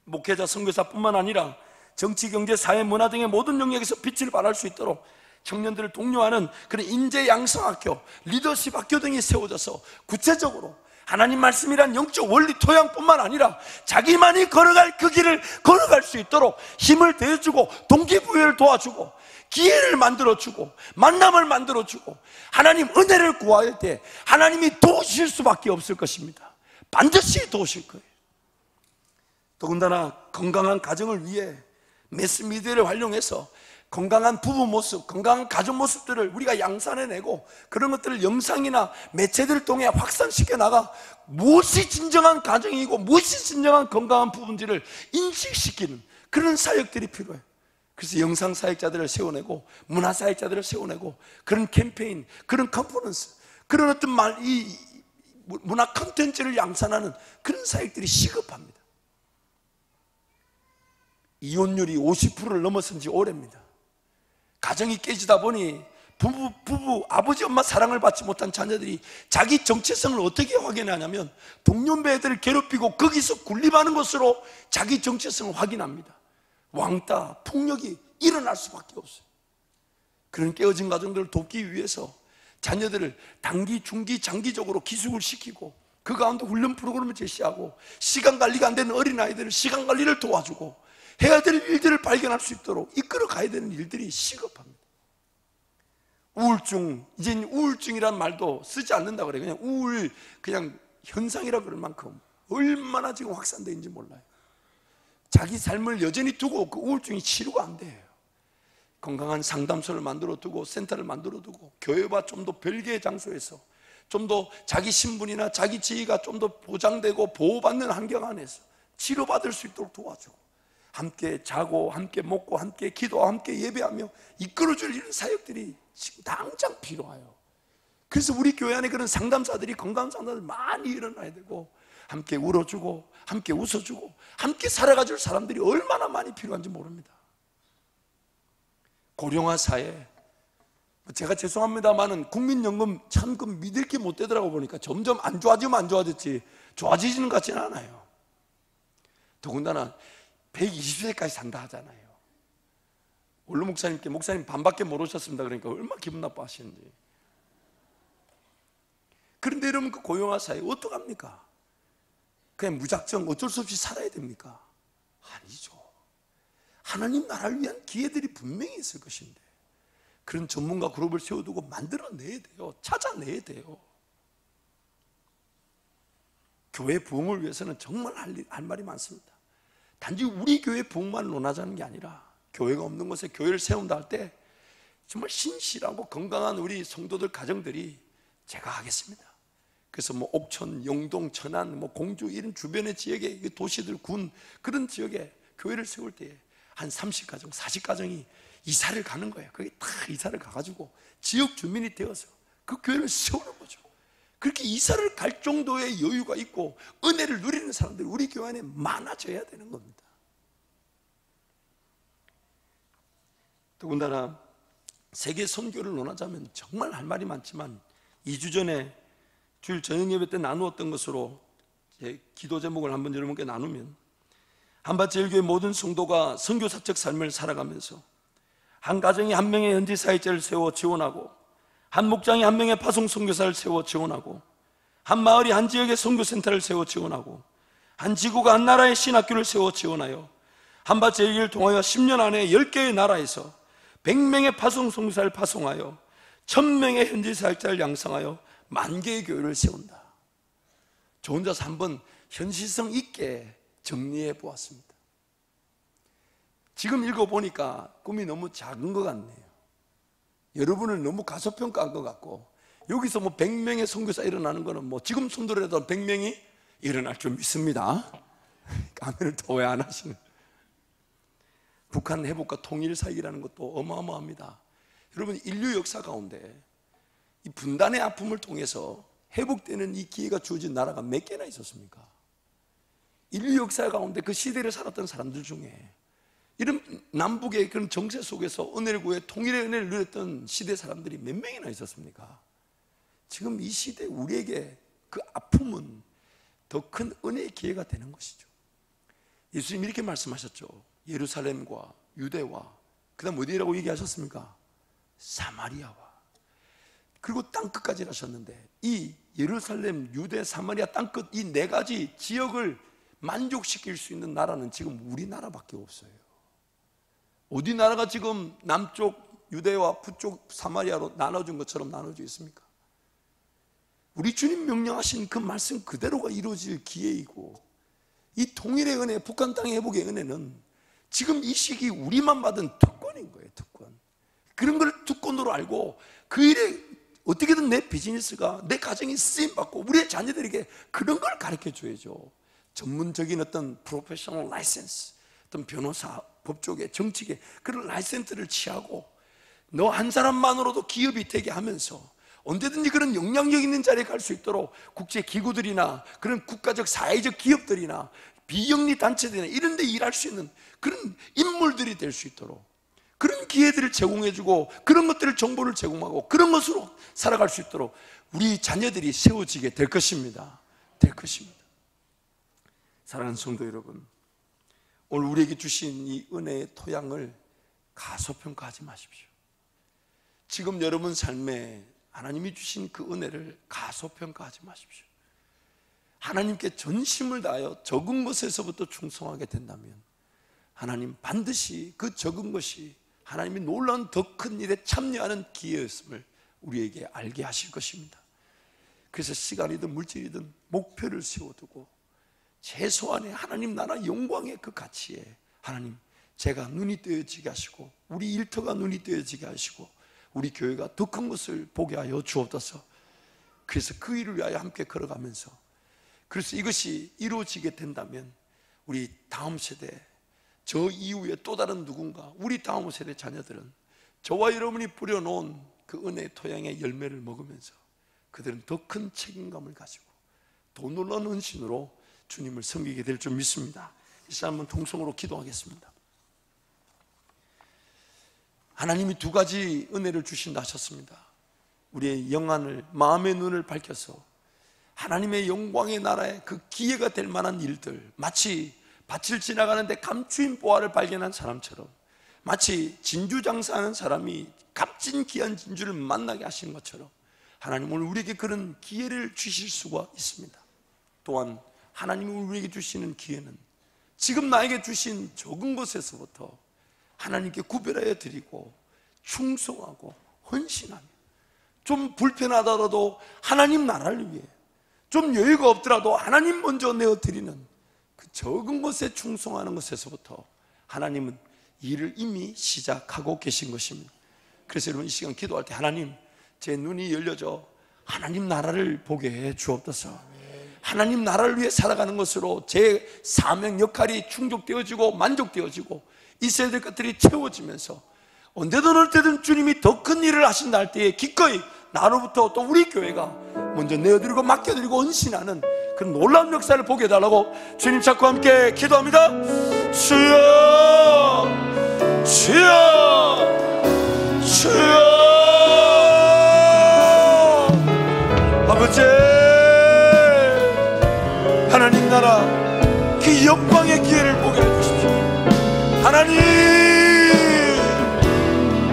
목회자, 선교사뿐만 아니라 정치, 경제, 사회, 문화 등의 모든 영역에서 빛을 발할 수 있도록 청년들을 독려하는 그런 인재 양성학교, 리더십 학교 등이 세워져서 구체적으로 하나님 말씀이란 영적 원리 토양뿐만 아니라 자기만이 걸어갈 그 길을 걸어갈 수 있도록 힘을 대주고 동기부여를 도와주고 기회를 만들어주고 만남을 만들어주고 하나님 은혜를 구할 때 하나님이 도우실 수밖에 없을 것입니다. 반드시 도우실 거예요. 더군다나 건강한 가정을 위해 매스미디어를 활용해서 건강한 부부 모습, 건강한 가정 모습들을 우리가 양산해내고 그런 것들을 영상이나 매체들을 통해 확산시켜 나가 무엇이 진정한 가정이고 무엇이 진정한 건강한 부부인지를 인식시키는 그런 사역들이 필요해요. 그래서 영상 사역자들을 세워내고 문화 사역자들을 세워내고 그런 캠페인, 그런 컨퍼런스, 그런 어떤 이 문화 콘텐츠를 양산하는 그런 사역들이 시급합니다. 이혼율이 50%를 넘어선 지 오래입니다. 가정이 깨지다 보니 부부, 아버지, 엄마 사랑을 받지 못한 자녀들이 자기 정체성을 어떻게 확인하냐면 동년배 애들을 괴롭히고 거기서 군림하는 것으로 자기 정체성을 확인합니다. 왕따, 폭력이 일어날 수밖에 없어요. 그런 깨어진 가정들을 돕기 위해서 자녀들을 단기, 중기, 장기적으로 기숙을 시키고 그 가운데 훈련 프로그램을 제시하고 시간 관리가 안 되는 어린아이들을 시간 관리를 도와주고 해야 될 일들을 발견할 수 있도록 이끌어 가야 되는 일들이 시급합니다. 우울증, 이제 우울증이라는 말도 쓰지 않는다 그래요. 그냥 우울, 그냥 현상이라 그럴 만큼 얼마나 지금 확산되어 있는지 몰라요. 자기 삶을 여전히 두고 그 우울증이 치료가 안 돼요. 건강한 상담소를 만들어 두고 센터를 만들어 두고 교회와 좀 더 별개의 장소에서 좀 더 자기 신분이나 자기 지위가 좀 더 보장되고 보호받는 환경 안에서 치료받을 수 있도록 도와주고 함께 자고 함께 먹고 함께 기도하고 함께 예배하며 이끌어줄 이런 사역들이 지금 당장 필요해요. 그래서 우리 교회 안에 그런 상담사들이, 건강 상담사들이 많이 일어나야 되고 함께 울어주고 함께 웃어주고 함께 살아가줄 사람들이 얼마나 많이 필요한지 모릅니다. 고령화 사회, 제가 죄송합니다만은 국민연금 참 그 믿을 게 못 되더라고 보니까 점점 안 좋아지면 안 좋아졌지 좋아지지는 것 같지는 않아요. 더군다나 120세까지 산다 하잖아요. 원로 목사님께 목사님 반밖에 못 오셨습니다 그러니까 얼마나 기분 나빠하시는지. 그런데 여러분 그 고령화 사회 어떡합니까? 그냥 무작정 어쩔 수 없이 살아야 됩니까? 아니죠. 하나님 나라를 위한 기회들이 분명히 있을 것인데 그런 전문가 그룹을 세워두고 만들어내야 돼요. 찾아내야 돼요. 교회 부흥을 위해서는 정말 할 말이 많습니다. 단지 우리 교회 부흥만 논하자는 게 아니라 교회가 없는 곳에 교회를 세운다 할 때 정말 신실하고 건강한 우리 성도들 가정들이 제가 하겠습니다. 그래서 뭐 옥천, 영동, 천안, 뭐 공주 이런 주변의 지역의 도시들, 군 그런 지역에 교회를 세울 때 한 30가정, 40가정이 이사를 가는 거예요. 거기 다 이사를 가가지고 지역 주민이 되어서 그 교회를 세우는 거죠. 그렇게 이사를 갈 정도의 여유가 있고 은혜를 누리는 사람들이 우리 교회 안에 많아져야 되는 겁니다. 더군다나 세계 선교를 논하자면 정말 할 말이 많지만 2주 전에 주일 저녁 예배 때 나누었던 것으로 제 기도 제목을 한번 여러분께 나누면 한밭제일교회 모든 성도가 선교사적 삶을 살아가면서 한 가정이 한 명의 현지 사역자를 세워 지원하고 한 목장이 한 명의 파송 선교사를 세워 지원하고 한 마을이 한 지역의 선교센터를 세워 지원하고 한 지구가 한 나라의 신학교를 세워 지원하여 한밭 일기를 통하여 10년 안에 10개의 나라에서 100명의 파송 성사를 파송하여 1000명의 현지 사역자를 양성하여 10,000개의 교회를 세운다. 저 혼자서 한번 현실성 있게 정리해 보았습니다. 지금 읽어보니까 꿈이 너무 작은 것 같네요. 여러분을 너무 가소평가한 것 같고, 여기서 뭐 100명의 선교사 일어나는 거는 뭐 지금 손들어도 100명이 일어날 줄 믿습니다. 아멘을 더 왜 안 하시는? 북한 회복과 통일 사역이라는 것도 어마어마합니다. 여러분, 인류 역사 가운데 이 분단의 아픔을 통해서 회복되는 이 기회가 주어진 나라가 몇 개나 있었습니까? 인류 역사 가운데 그 시대를 살았던 사람들 중에 이런 남북의 그런 정세 속에서 은혜를 구해 통일의 은혜를 누렸던 시대 사람들이 몇 명이나 있었습니까? 지금 이 시대 우리에게 그 아픔은 더 큰 은혜의 기회가 되는 것이죠. 예수님 이렇게 말씀하셨죠. 예루살렘과 유대와 그 다음 어디라고 얘기하셨습니까? 사마리아와, 그리고 땅끝까지 하셨는데, 이 예루살렘, 유대, 사마리아 땅끝 이 네 가지 지역을 만족시킬 수 있는 나라는 지금 우리나라밖에 없어요. 어디 나라가 지금 남쪽 유대와 북쪽 사마리아로 나눠준 것처럼 나눠져 있습니까? 우리 주님 명령하신 그 말씀 그대로가 이루어질 기회이고, 이 통일의 은혜, 북한 땅의 회복의 은혜는 지금 이 시기 우리만 받은 특권인 거예요. 특권. 그런 걸 특권으로 알고 그 일에 어떻게든 내 비즈니스가, 내 가정이 쓰임받고 우리의 자녀들에게 그런 걸 가르쳐 줘야죠. 전문적인 어떤 프로페셔널 라이센스, 어떤 변호사, 법조계, 정치계 그런 라이센스를 취하고 너 한 사람만으로도 기업이 되게 하면서 언제든지 그런 영향력 있는 자리에 갈 수 있도록 국제기구들이나 그런 국가적 사회적 기업들이나 비영리 단체들이나 이런 데 일할 수 있는 그런 인물들이 될 수 있도록 그런 기회들을 제공해주고, 그런 것들을 정보를 제공하고 그런 것으로 살아갈 수 있도록 우리 자녀들이 세워지게 될 것입니다. 될 것입니다. 사랑하는 성도 여러분, 오늘 우리에게 주신 이 은혜의 토양을 가소평가하지 마십시오. 지금 여러분 삶에 하나님이 주신 그 은혜를 가소평가하지 마십시오. 하나님께 전심을 다하여 적은 것에서부터 충성하게 된다면 하나님 반드시 그 적은 것이 하나님이 놀라운 더 큰 일에 참여하는 기회였음을 우리에게 알게 하실 것입니다. 그래서 시간이든 물질이든 목표를 세워두고 최소한의 하나님 나라 영광의 그 가치에 하나님, 제가 눈이 뜨여지게 하시고 우리 일터가 눈이 뜨여지게 하시고 우리 교회가 더 큰 것을 보게 하여 주옵소서. 그래서 그 일을 위하여 함께 걸어가면서, 그래서 이것이 이루어지게 된다면 우리 다음 세대, 저 이후에 또 다른 누군가, 우리 다음 세대 자녀들은 저와 여러분이 뿌려놓은 그 은혜의 토양의 열매를 먹으면서 그들은 더 큰 책임감을 가지고 더 놀라운 헌신으로 주님을 섬기게 될 줄 믿습니다. 이 시간 한번 통성으로 기도하겠습니다. 하나님이 두 가지 은혜를 주신다 하셨습니다. 우리의 영안을, 마음의 눈을 밝혀서 하나님의 영광의 나라에 그 기회가 될 만한 일들, 마치 밭을 지나가는데 감추인 보화를 발견한 사람처럼, 마치 진주 장사하는 사람이 값진 귀한 진주를 만나게 하신 것처럼 하나님 오늘 우리에게 그런 기회를 주실 수가 있습니다. 또한 하나님이 우리에게 주시는 기회는 지금 나에게 주신 적은 것에서부터 하나님께 구별하여 드리고 충성하고 헌신하며, 좀 불편하더라도 하나님 나라를 위해, 좀 여유가 없더라도 하나님 먼저 내어드리는 그 적은 것에 충성하는 것에서부터 하나님은 일을 이미 시작하고 계신 것입니다. 그래서 여러분 이 시간 기도할 때 하나님, 제 눈이 열려져 하나님 나라를 보게 해 주옵소서. 하나님 나라를 위해 살아가는 것으로 제 사명 역할이 충족되어지고 만족되어지고 있어야 될 것들이 채워지면서 언제든 어느 때든 주님이 더 큰 일을 하신다 할 때에 기꺼이 나로부터 또 우리 교회가 먼저 내어드리고 맡겨드리고 헌신하는 그런 놀라운 역사를 보게 해달라고 주님 찾고 함께 기도합니다. 주여, 주여, 주여. 아버지, 하나님 나라 그 영광의 기회를 보게 해주십시오. 하나님,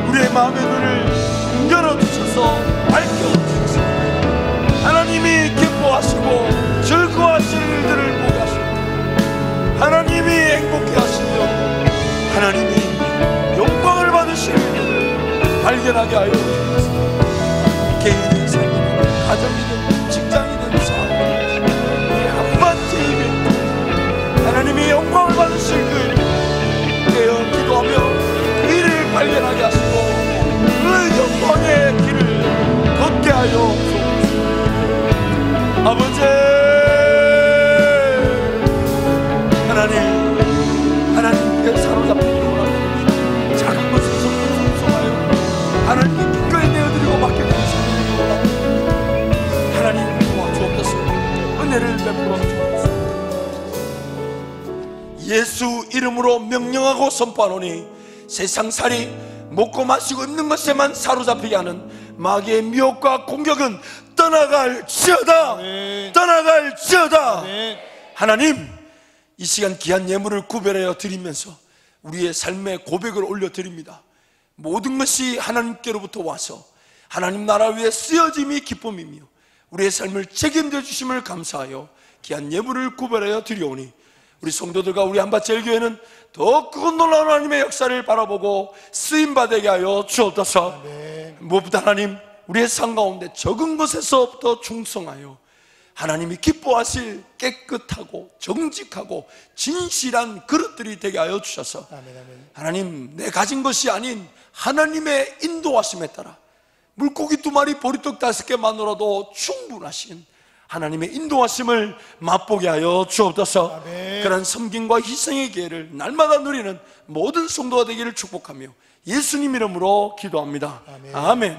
우리의 마음의 눈을 열어주셔서 밝혀주셔서 하나님이 기뻐하시고 즐거워하시는 일들을 보게 하시고 하나님이 행복해 하시며 발견하게 하여 주옵소서. 개인의 삶이든 가정이든 직장이든 사업이든 이 한마디 예배 하나님이 영광을 받으실 그 깨어 기도하며 그 일을 발견하게 하시고 그 영광의 길을 걷게 하여 주옵소서. 아버지 하나님께 사로잡히기를 원합니다. 작은 것에서 순종하여 하나님께 기꺼이 내어드리고 맡겨드리는 삶을 원합니다. 하나님 도와주옵소서. 은혜를 베풀어 주옵소서. 예수 이름으로 명령하고 선포하노니 세상살이 먹고 마시고 입는 것에만 사로잡히게 하는 마귀의 미혹과 공격은 떠나갈지어다. 아멘. 떠나갈지어다. 아멘. 하나님, 이 시간 귀한 예물을 구별하여 드리면서 우리의 삶의 고백을 올려드립니다. 모든 것이 하나님께로부터 와서 하나님 나라 위에 쓰여짐이 기쁨이며 우리의 삶을 책임져 주심을 감사하여 귀한 예물을 구별하여 드리오니 우리 성도들과 우리 한밭제일교회는 더 크고 놀라운 하나님의 역사를 바라보고 쓰임받게 하여 주옵소서. 무엇보다 하나님, 우리의 삶 가운데 적은 것에서부터 충성하여 하나님이 기뻐하실 깨끗하고 정직하고 진실한 그릇들이 되게 하여 주셔서 하나님, 내 가진 것이 아닌 하나님의 인도하심에 따라 물고기 2마리 보리떡 5개 마누라도 충분하신 하나님의 인도하심을 맛보게 하여 주옵소서. 그런 섬김과 희생의 기회를 날마다 누리는 모든 성도가 되기를 축복하며 예수님 이름으로 기도합니다. 아멘.